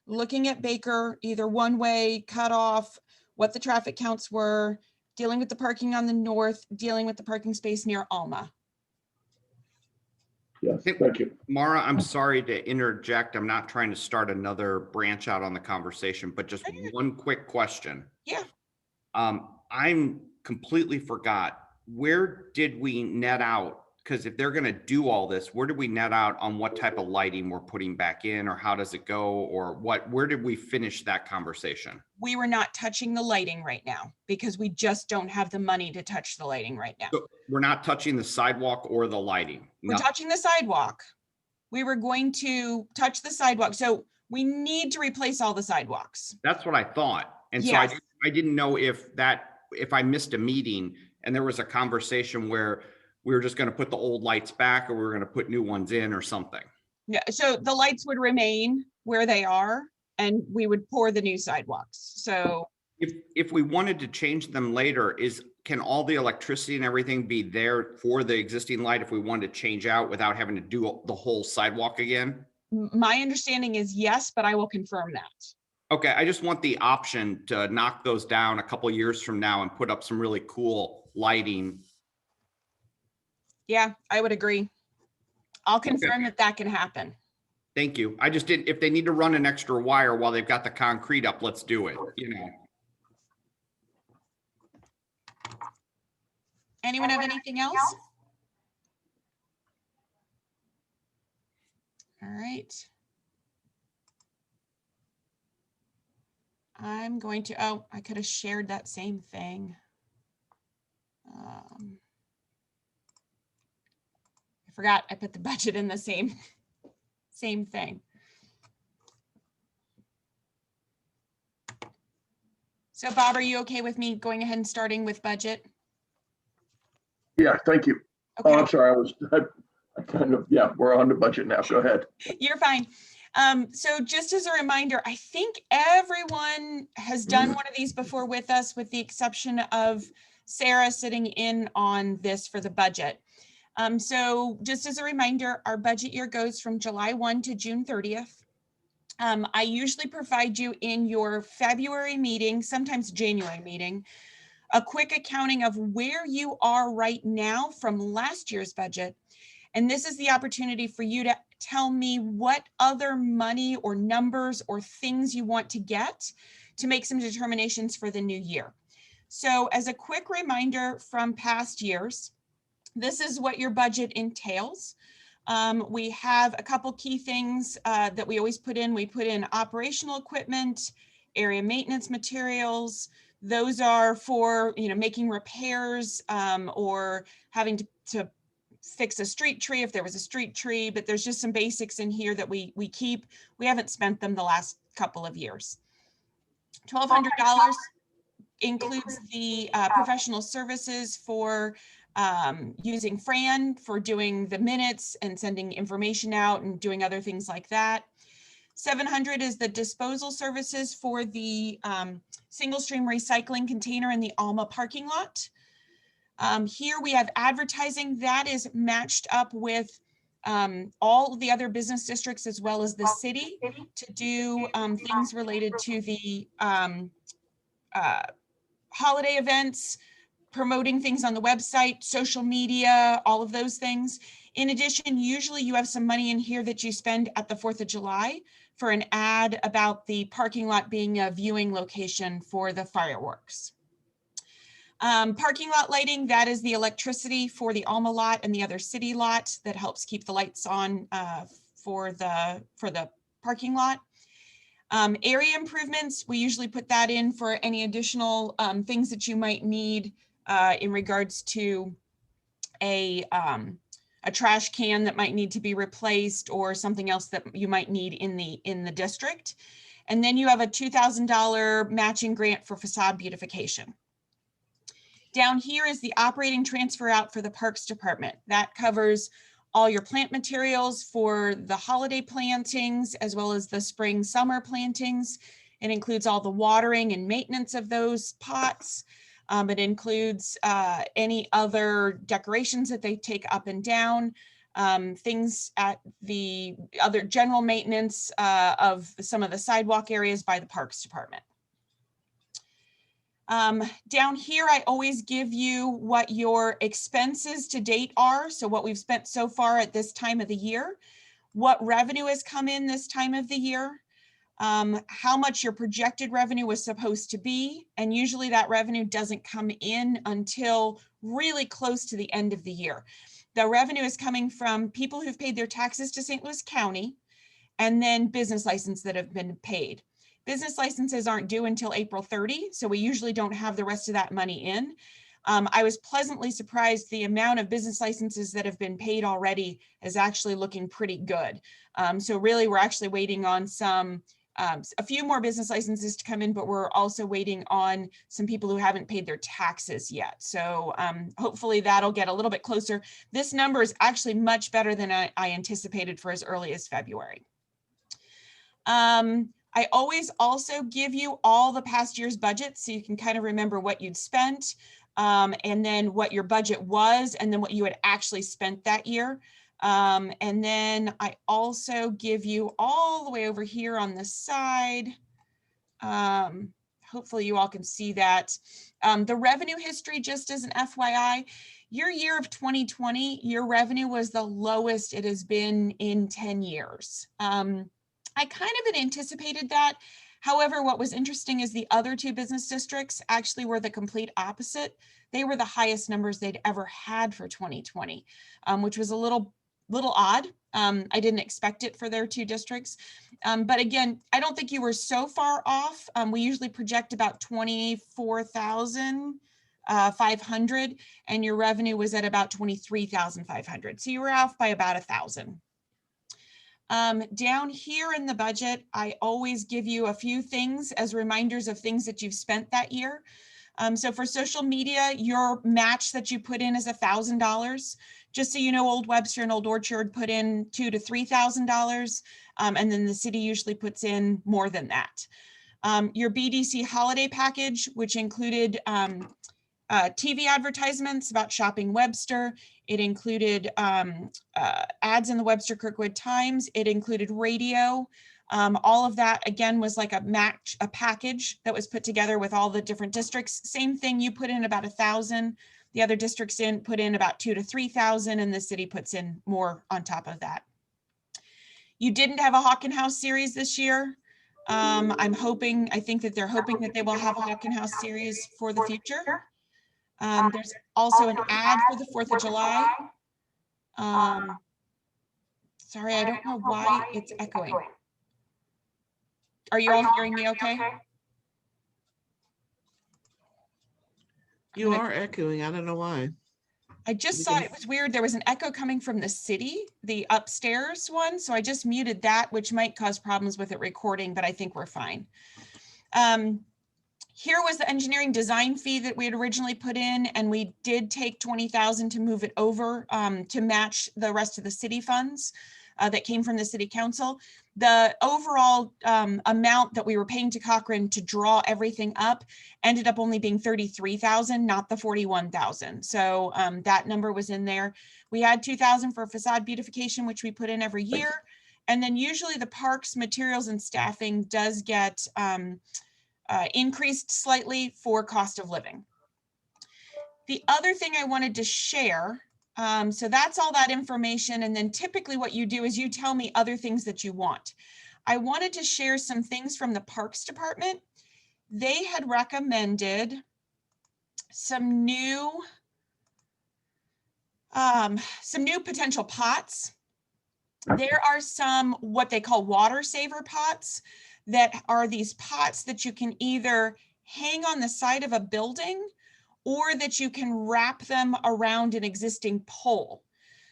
looking at Baker, either one way, cut off, what the traffic counts were, dealing with the parking on the north, dealing with the parking space near Alma. Yes, thank you. Mara, I'm sorry to interject. I'm not trying to start another branch out on the conversation, but just one quick question. Yeah. I'm completely forgot. where did we net out? Because if they're going to do all this, where did we net out on what type of lighting we're putting back in, or how does it go, or what, where did we finish that conversation? We were not touching the lighting right now because we just don't have the money to touch the lighting right now. So we're not touching the sidewalk or the lighting. We're touching the sidewalk. We were going to touch the sidewalk. So we need to replace all the sidewalks. That's what I thought. And so Yes. I didn't know if I missed a meeting and there was a conversation where we were just going to put the old lights back, or we were going to put new ones in or something. Yeah, so the lights would remain where they are and we would pour the new sidewalks. So If we wanted to change them later, can all the electricity and everything be there for the existing light if we wanted to change out without having to do the whole sidewalk again? my understanding is yes, but I will confirm that. Okay, I just want the option to knock those down a couple years from now and put up some really cool lighting. Yeah, I would agree. I'll confirm that can happen. Thank you. I just didn't, if they need to run an extra wire while they've got the concrete up, let's do it, you know. Anyone have anything else? All right. I'm going to, oh, I could have shared that same thing. I forgot I put the budget in the same thing. So Bob, are you okay with me going ahead and starting with budget? Yeah, thank you. Okay. Oh, I'm sorry. I kind of, yeah, we're on the budget now. Go ahead. You're fine. So just as a reminder, I think everyone has done one of these before with us, with the exception of Sarah sitting in on this for the budget. So just as a reminder, our budget year goes from July 1 to June 30th. I usually provide you in your February meeting, sometimes January meeting, a quick accounting of where you are right now from last year's budget. And this is the opportunity for you to tell me what other money or numbers or things you want to get to make some determinations for the new year. So as a quick reminder from past years, this is what your budget entails. We have a couple key things that we always put in. We put in operational equipment, area maintenance materials. Those are for, you know, making repairs or having to fix a street tree if there was a street tree, but there's just some basics in here that we keep. We haven't spent them the last couple of years. $1,200 includes the professional services for using Fran for doing the minutes and sending information out and doing other things like that. $700 is the disposal services for the single stream recycling container in the Alma parking lot. Here we have advertising that is matched up with all of the other business districts as well as the city to do things related to the holiday events, promoting things on the website, social media, all of those things. In addition, usually you have some money in here that you spend at the 4th of July for an ad about the parking lot being a viewing location for the fireworks. Parking lot lighting, that is the electricity for the Alma lot and the other city lot that helps keep the lights on for the parking lot. Area improvements, we usually put that in for any additional things that you might need in regards to a trash can that might need to be replaced or something else that you might need in the district. And then you have a $2,000 matching grant for facade beautification. Down here is the operating transfer out for the Parks Department. That covers all your plant materials for the holiday plantings, as well as the spring, summer plantings. It includes all the watering and maintenance of those pots. It includes any other decorations that they take up and down, things at the other general maintenance of some of the sidewalk areas by the Parks Department. Down here, I always give you what your expenses to date are. So what we've spent so far at this time of the year, what revenue has come in this time of the year, how much your projected revenue was supposed to be. And usually that revenue doesn't come in until really close to the end of the year. The revenue is coming from people who've paid their taxes to St. Louis County, and then business licenses that have been paid. Business licenses aren't due until April 30, so we usually don't have the rest of that money in. I was pleasantly surprised the amount of business licenses that have been paid already is actually looking pretty good. So really, we're actually waiting on a few more business licenses to come in, but we're also waiting on some people who haven't paid their taxes yet. So hopefully that'll get a little bit closer. This number is actually much better than I anticipated for as early as February. I always also give you all the past year's budgets so you can kind of remember what you'd spent, and then what your budget was, and then what you had actually spent that year. And then I also give you all the way over here on the side. Hopefully you all can see that. The revenue history, just as an FYI, your year of 2020, your revenue was the lowest it has been in 10 years. I kind of had anticipated that. However, what was interesting is the other two business districts actually were the complete opposite. They were the highest numbers they'd ever had for 2020, which was a little odd. I didn't expect it for their two districts. But again, I don't think you were so far off. We usually project about 24,500, and your revenue was at about 23,500. So you were off by about 1,000. Down here in the budget, I always give you a few things as reminders of things that you've spent that year. So for social media, your match that you put in is $1,000. Just so you know, Old Webster and Old Orchard put in $2,000 to $3,000, and then the city usually puts in more than that. Your BDC holiday package, which included TV advertisements about shopping Webster. It included ads in the Webster Kirkwood Times. It included radio. All of that, again, was like a package that was put together with all the different districts. Same thing, you put in about 1,000. The other districts put in about 2,000 to 3,000, and the city puts in more on top of that. You didn't have a Hawken House series this year. I think that they're hoping that they will have a Hawken House series for the future. There's also an ad for the 4th of July. Sorry, I don't know why it's echoing. Are you all hearing me okay? You are echoing. I don't know why. I just saw it was weird. There was an echo coming from the city, the upstairs one. So I just muted that, which might cause problems with it recording, but I think we're fine. Here was the engineering design fee that we had originally put in, and we did take 20,000 to move it over to match the rest of the city funds that came from the city council. The overall amount that we were paying to Cochrane to draw everything up ended up only being 33,000, not the 41,000. So that number was in there. We had 2,000 for facade beautification, which we put in every year. And then usually the parks, materials, and staffing does get increased slightly for cost of living. The other thing I wanted to share, so that's all that information. And then typically what you do is you tell me other things that you want. I wanted to share some things from the Parks Department. They had recommended some new potential pots. There are some what they call water saver pots that are these pots that you can either hang on the side of a building or that you can wrap them around an existing pole.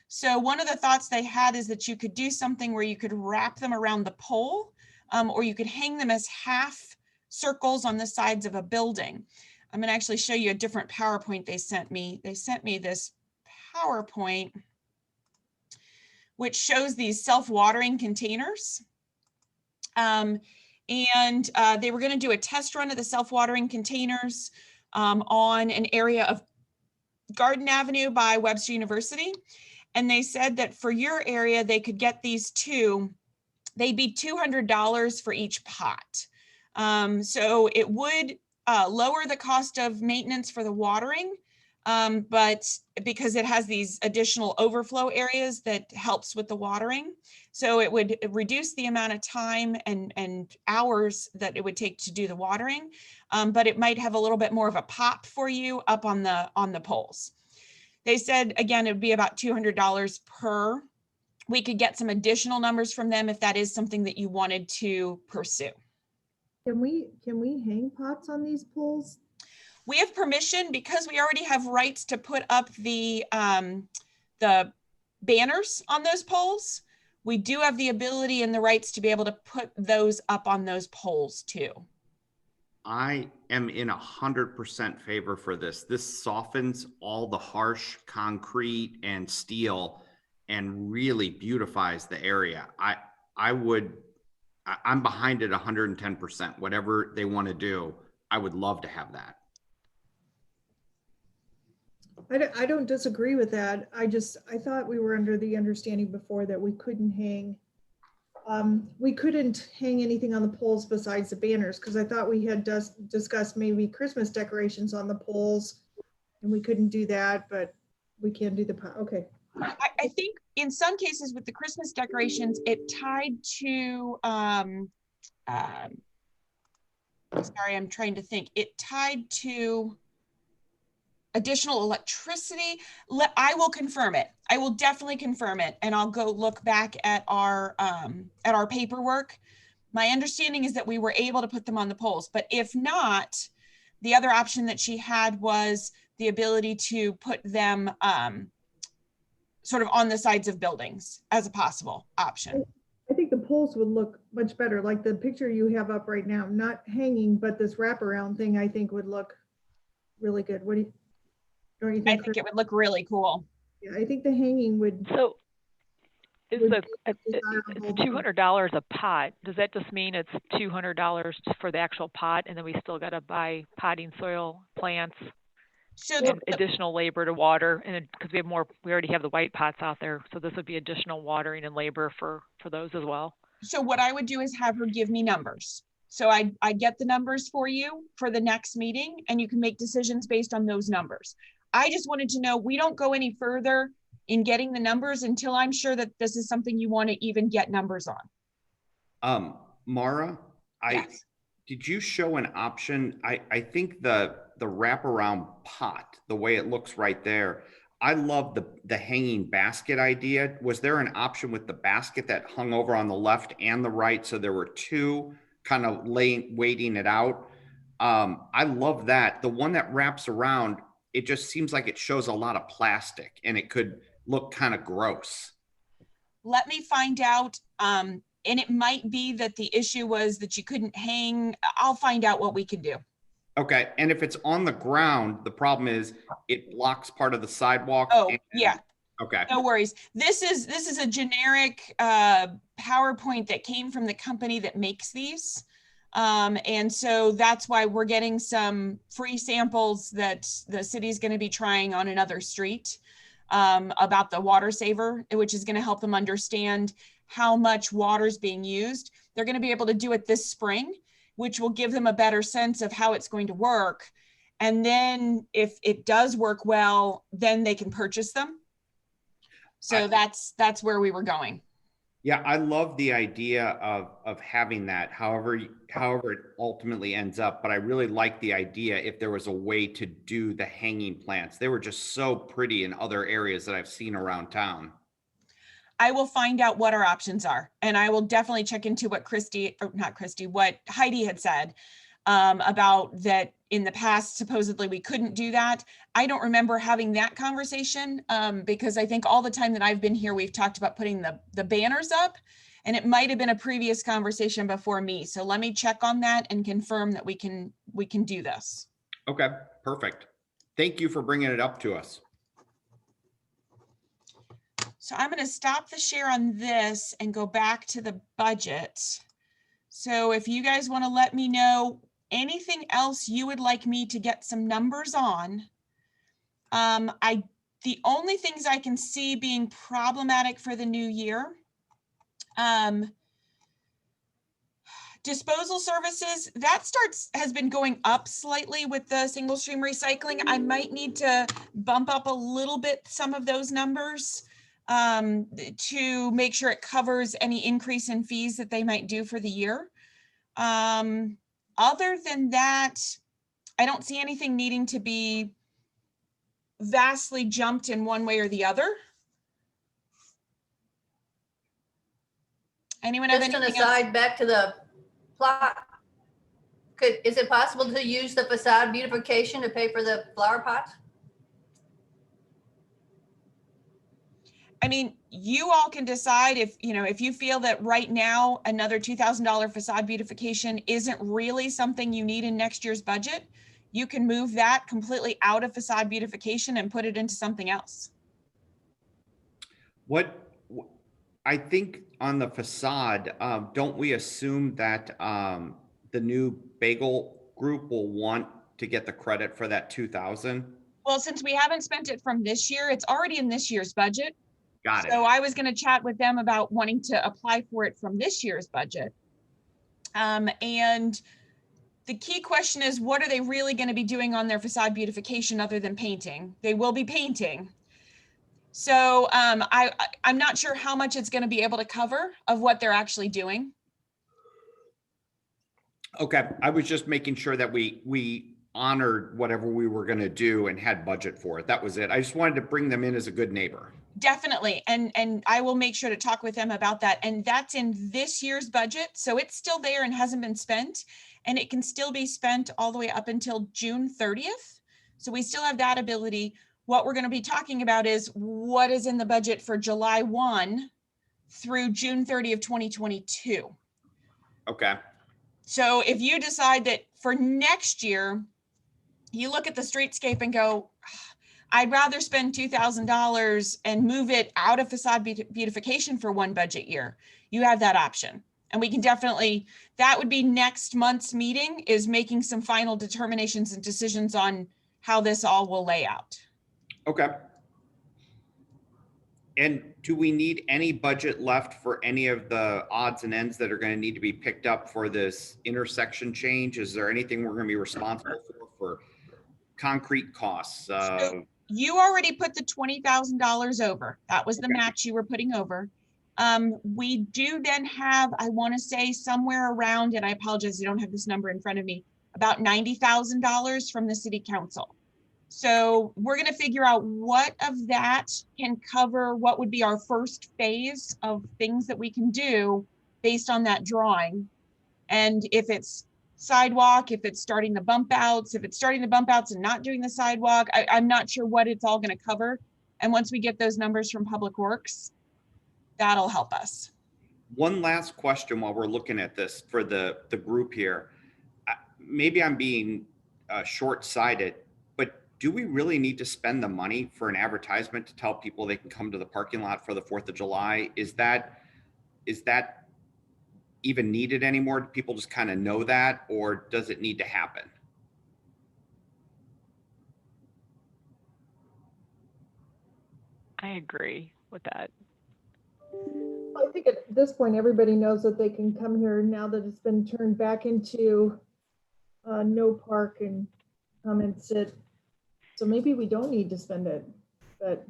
So one of the thoughts they had is that you could do something where you could wrap them around the pole, or you could hang them as half circles on the sides of a building. I'm gonna actually show you a different PowerPoint they sent me. They sent me this PowerPoint which shows these self-watering containers. They were going to do a test run of the self-watering containers on an area of Garden Avenue by Webster University. And they said that for your area, they could get these two. They'd be $200 for each pot. So it would lower the cost of maintenance for the watering. But because it has these additional overflow areas that helps with the watering. So it would reduce the amount of time and hours that it would take to do the watering. But it might have a little bit more of a pop for you up on the poles. They said, again, it would be about $200 per. We could get some additional numbers from them if that is something that you wanted to pursue. Can we hang pots on these poles? We have permission because we already have rights to put up the banners on those poles. We do have the ability and the rights to be able to put those up on those poles too. I am in 100% favor for this. This softens all the harsh concrete and steel and really beautifies the area. I'm behind it 110%. Whatever they want to do, I would love to have that. I don't disagree with that. I thought we were under the understanding before that we couldn't hang anything on the poles besides the banners, because I thought we had discussed maybe Christmas decorations on the poles, and we couldn't do that, but we can do okay. I think in some cases with the Christmas decorations, it tied to, sorry, I'm trying to think. It tied to additional electricity. I will confirm it. I will definitely confirm it. And I'll go look back at our paperwork. My understanding is that we were able to put them on the poles, but if not, the other option that she had was the ability to put them sort of on the sides of buildings as a possible option. I think the poles would look much better, like the picture you have up right now, not hanging, but this wraparound thing I think would look really good. What do you, don't you think? I think it would look really cool. Yeah, I think the hanging would. So is would it's $200 a pot. Does that just mean it's $200 for the actual pot, and then we still got to buy potting soil, plants, So and additional labor to water? And because we already have the white pots out there, so this would be additional watering and labor for those as well. So what I would do is have her give me numbers. So I get the numbers for you for the next meeting, and you can make decisions based on those numbers. I just wanted to know, we don't go any further in getting the numbers until I'm sure that this is something you want to even get numbers on. Mara, Yes. did you show an option? I think the wraparound pot, the way it looks right there, I love the hanging basket idea. Was there an option with the basket that hung over on the left and the right, so there were two kind of waiting it out? I love that. The one that wraps around, it just seems like it shows a lot of plastic and it could look kind of gross. Let me find out. And it might be that the issue was that you couldn't hang. I'll find out what we can do. Okay. And if it's on the ground, the problem is it blocks part of the sidewalk. Oh, yeah. Okay. No worries. This is a generic PowerPoint that came from the company that makes these. And so that's why we're getting some free samples that the city's going to be trying on another street about the water saver, which is going to help them understand how much water is being used. They're going to be able to do it this spring, which will give them a better sense of how it's going to work. And then if it does work well, then they can purchase them. So that's where we were going. Yeah, I love the idea of having that, however it ultimately ends up. But I really like the idea if there was a way to do the hanging plants. They were just so pretty in other areas that I've seen around town. I will find out what our options are, and I will definitely check into what what Heidi had said about that in the past. Supposedly we couldn't do that. I don't remember having that conversation because I think all the time that I've been here, we've talked about putting the banners up, and it might have been a previous conversation before me. So let me check on that and confirm that we can do this. Okay, perfect. Thank you for bringing it up to us. So I'm going to stop the share on this and go back to the budget. So if you guys want to let me know anything else you would like me to get some numbers on, the only things I can see being problematic for the new year, Disposal services, that has been going up slightly with the single stream recycling. I might need to bump up a little bit some of those numbers to make sure it covers any increase in fees that they might do for the year. Other than that, I don't see anything needing to be vastly jumped in one way or the other. Anyone have Just an anything else? aside, back to the plot. Is it possible to use the facade beautification to pay for the flower pots? I mean, you all can decide if you feel that right now another $2,000 facade beautification isn't really something you need in next year's budget, you can move that completely out of facade beautification and put it into something else. I think on the facade, don't we assume that the new bagel group will want to get the credit for that 2,000? Well, since we haven't spent it from this year, it's already in this year's budget. Got it. So I was going to chat with them about wanting to apply for it from this year's budget. And the key question is, what are they really going to be doing on their facade beautification other than painting? They will be painting. So I'm not sure how much it's going to be able to cover of what they're actually doing. Okay, I was just making sure that we honored whatever we were going to do and had budget for it. That was it. I just wanted to bring them in as a good neighbor. Definitely. And I will make sure to talk with them about that. And that's in this year's budget. So it's still there and hasn't been spent. And it can still be spent all the way up until June 30th. So we still have that ability. What we're going to be talking about is what is in the budget for July 1 through June 30 of 2022. Okay. So if you decide that for next year, you look at the streetscape and go, I'd rather spend $2,000 and move it out of facade beautification for one budget year, you have that option. And we can definitely, that would be next month's meeting, is making some final determinations and decisions on how this all will lay out. Okay. And do we need any budget left for any of the odds and ends that are going to need to be picked up for this intersection change? Is there anything we're going to be responsible for concrete costs? So you already put the $20,000 over. That was the match you were putting over. We do then have, I want to say somewhere around, and I apologize, I don't have this number in front of me, about $90,000 from the city council. So we're going to figure out what of that can cover what would be our first phase of things that we can do based on that drawing. And if it's sidewalk, if it's starting the bump outs, if it's starting the bump outs and not doing the sidewalk, I'm not sure what it's all going to cover. And once we get those numbers from Public Works, that'll help us. One last question while we're looking at this for the group here. Maybe I'm being short-sighted, but do we really need to spend the money for an advertisement to tell people they can come to the parking lot for the 4th of July? Is that even needed anymore? Do people just kind of know that, or does it need to happen? I agree with that. I think at this point, everybody knows that they can come here now that it's been turned back into no park and come and sit. So maybe we don't need to spend it, but.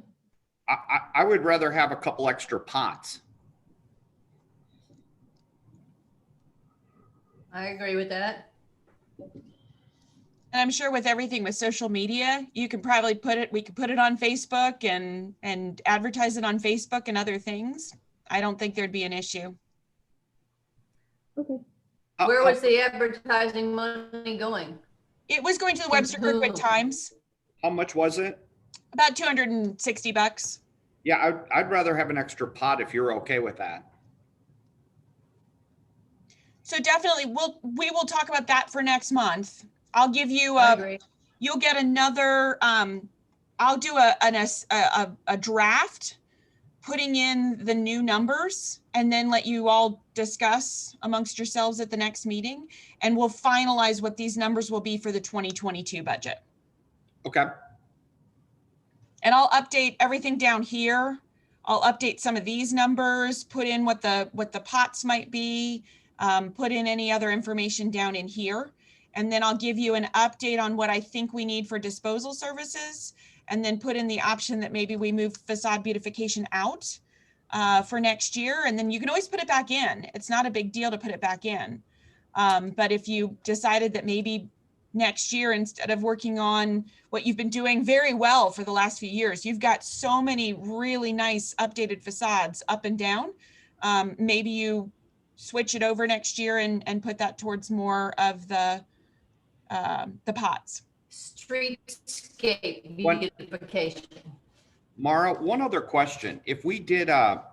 I would rather have a couple extra pots. I agree with that. And I'm sure with everything with social media, you can probably we could put it on Facebook and advertise it on Facebook and other things. I don't think there'd be an issue. Okay. Where was the advertising money going? It was going to the Webster Kirkwood Times. How much was it? About $260. Yeah, I'd rather have an extra pot if you're okay with that. So definitely we will talk about that for next month. I'll give you I agree. you'll get another I'll do a draft putting in the new numbers and then let you all discuss amongst yourselves at the next meeting, and we'll finalize what these numbers will be for the 2022 budget. Okay. And I'll update everything down here. I'll update some of these numbers, put in what the pots might be. put in any other information down in here. And then I'll give you an update on what I think we need for disposal services, and then put in the option that maybe we move facade beautification out for next year. And then you can always put it back in. It's not a big deal to put it back in. But if you decided that maybe next year, instead of working on what you've been doing very well for the last few years, you've got so many really nice updated facades up and down. Maybe you switch it over next year and put that towards more of the pots. Streetscape One- beautification. Mara, one other question. If we did a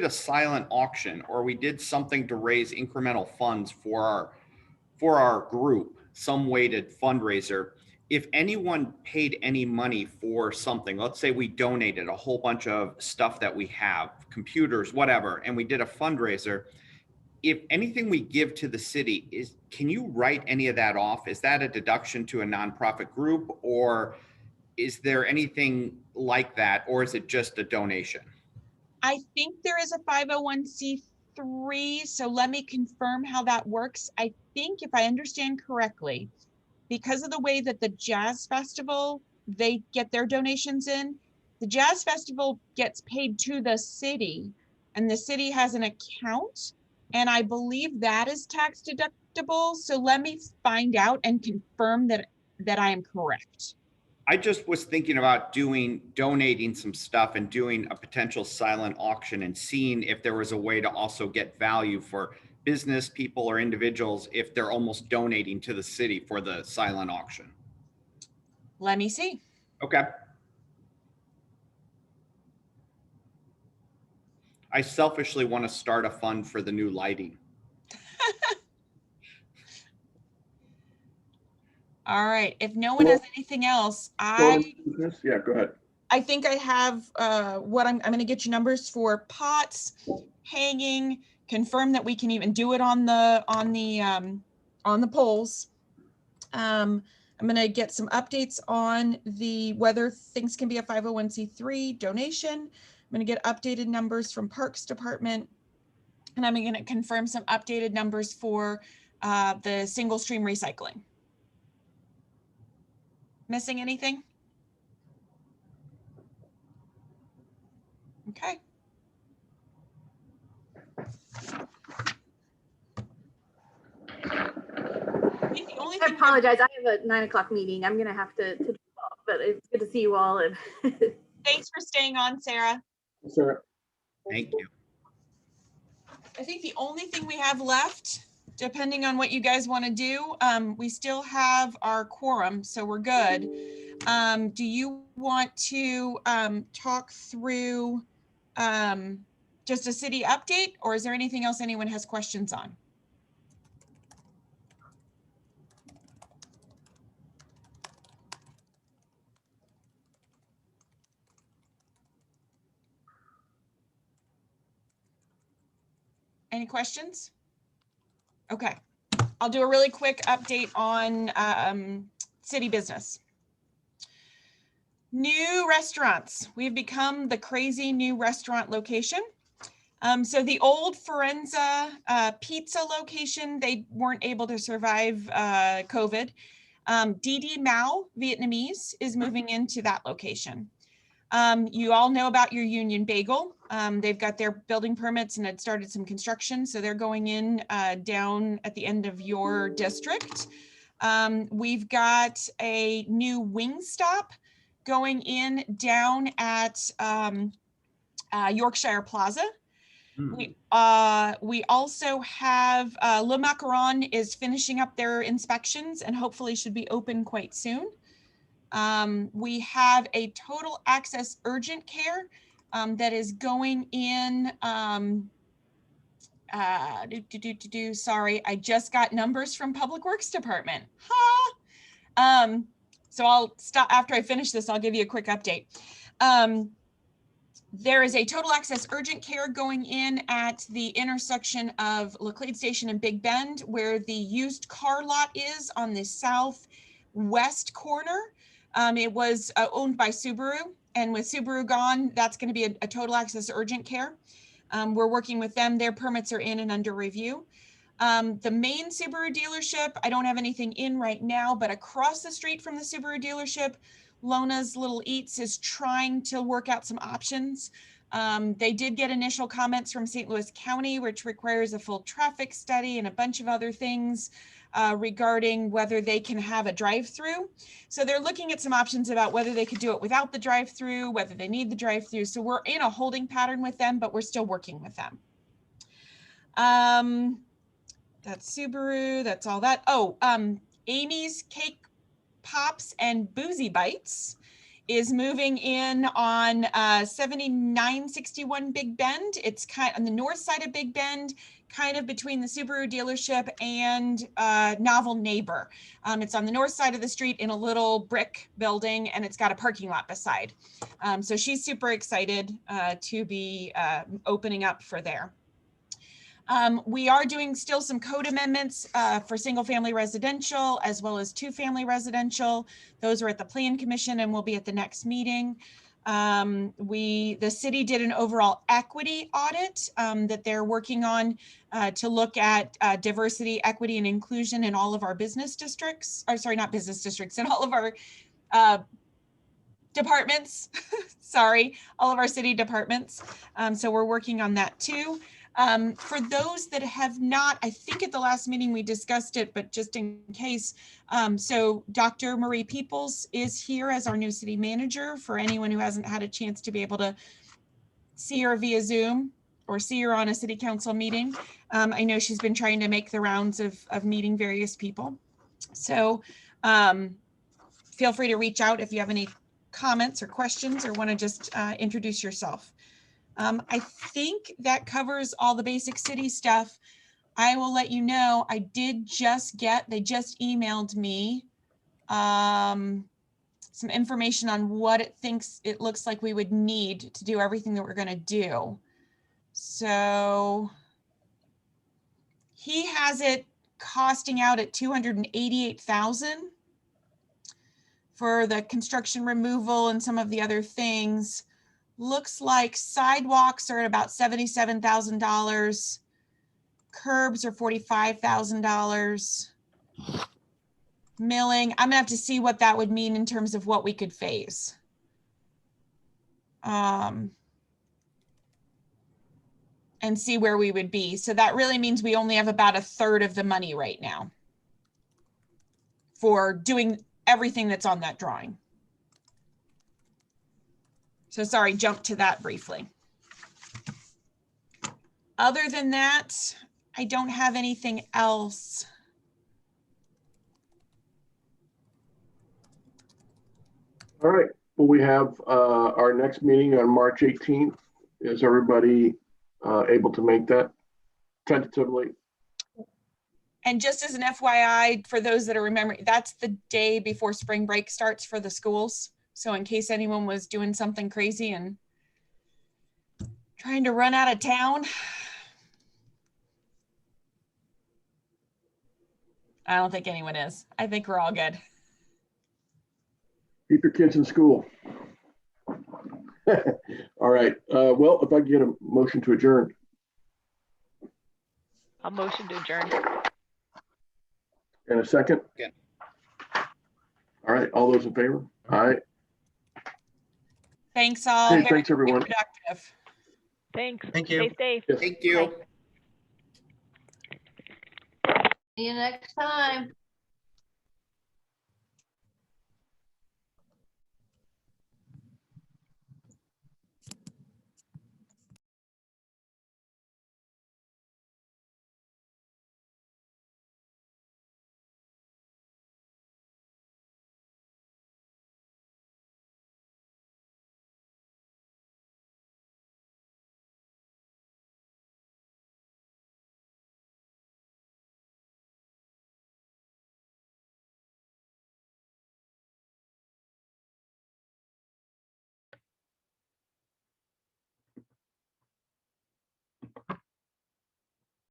silent auction, or we did something to raise incremental funds for our group, some weighted fundraiser, if anyone paid any money for something, let's say we donated a whole bunch of stuff that we have, computers, whatever, and we did a fundraiser, if anything we give to the city, can you write any of that off? Is that a deduction to a nonprofit group, or is there anything like that, or is it just a donation? I think there is a 501c3, so let me confirm how that works. I think, if I understand correctly, because of the way that the Jazz Festival, they get their donations in, the Jazz Festival gets paid to the city, and the city has an account, and I believe that is tax deductible. So let me find out and confirm that I am correct. I just was thinking about donating some stuff and doing a potential silent auction and seeing if there was a way to also get value for business people or individuals if they're almost donating to the city for the silent auction. Let me see. Okay. I selfishly want to start a fund for the new lighting. All right. If no one has anything else, Yeah, go ahead. I think I have what I'm going to get you numbers for pots, hanging, confirm that we can even do it on the poles. I'm going to get some updates on whether things can be a 501c3 donation. I'm going to get updated numbers from Parks Department, and I'm going to confirm some updated numbers for the single stream recycling. Missing anything? Okay. I apologize. I have a 9 o'clock meeting. I'm gonna have to drop off, but it's good to see you all. And Thanks for staying on, Sarah. Sarah. Thank you. I think the only thing we have left, depending on what you guys want to do, we still have our quorum, so we're good. Do you want to talk through just a city update, or is there anything else anyone has questions on? Any questions? Okay, I'll do a really quick update on city business. New restaurants. We've become the crazy new restaurant location. So the old Forenza pizza location, they weren't able to survive COVID. DD Mao Vietnamese is moving into that location. You all know about your Union Bagel. They've got their building permits and had started some construction, so they're going in down at the end of your district. We've got a new Wingstop going in down at Yorkshire Plaza. We also have Le Macaron is finishing up their inspections and hopefully should be open quite soon. We have a total access urgent care that is going in. Sorry, I just got numbers from Public Works Department. So I'll stop after I finish this. I'll give you a quick update. There is a total access urgent care going in at the intersection of Laclede Station and Big Bend, where the used car lot is on the southwest corner. It was owned by Subaru, and with Subaru gone, that's going to be a total access urgent care. We're working with them. Their permits are in and under review. The main Subaru dealership, I don't have anything in right now, but across the street from the Subaru dealership, Lona's Little Eats is trying to work out some options. They did get initial comments from St. Louis County, which requires a full traffic study and a bunch of other things regarding whether they can have a drive-through. So they're looking at some options about whether they could do it without the drive-through, whether they need the drive-through. So we're in a holding pattern with them, but we're still working with them. That's Subaru, that's all that. Oh, Amy's Cake Pops and Boozy Bites is moving in on 7961 Big Bend. It's kind of on the north side of Big Bend, kind of between the Subaru dealership and Novel Neighbor. It's on the north side of the street in a little brick building, and it's got a parking lot beside. So she's super excited to be opening up for there. We are doing still some code amendments for single family residential as well as 2-family residential. Those are at the Plan Commission and will be at the next meeting. The city did an overall equity audit that they're working on to look at diversity, equity, and inclusion in all of our business districts, or sorry, not business districts, in all of our departments, sorry, all of our city departments. So we're working on that too. For those that have not, I think at the last meeting we discussed it, but just in case. So Dr. Marie Peoples is here as our new city manager for anyone who hasn't had a chance to be able to see her via Zoom or see her on a city council meeting. I know she's been trying to make the rounds of meeting various people. So feel free to reach out if you have any comments or questions or want to just introduce yourself. I think that covers all the basic city stuff. I will let you know, I did just they just emailed me some information on what it looks like we would need to do everything that we're going to do. So he has it costing out at $288,000 for the construction removal and some of the other things. Looks like sidewalks are at about $77,000. Curbs are $45,000. Milling, I'm gonna have to see what that would mean in terms of what we could phase. And see where we would be. So that really means we only have about 1/3 of the money right now for doing everything that's on that drawing. So sorry, jump to that briefly. Other than that, I don't have anything else. All right, well, we have our next meeting on March 18th. Is everybody able to make that tentatively? And just as an FYI, for those that are remembering, that's the day before spring break starts for the schools. So in case anyone was doing something crazy and trying to run out of town, I don't think anyone is. I think we're all good. Keep your kids in school. All right, well, if I could get a motion to adjourn. I'll motion to adjourn. And a second? Yeah. All right, all those in favor? All right. Thanks all. Hey, Very, thanks, everyone. very productive. Thanks. Thank you. Stay safe. Yes. Thank you. Bye. See you next time.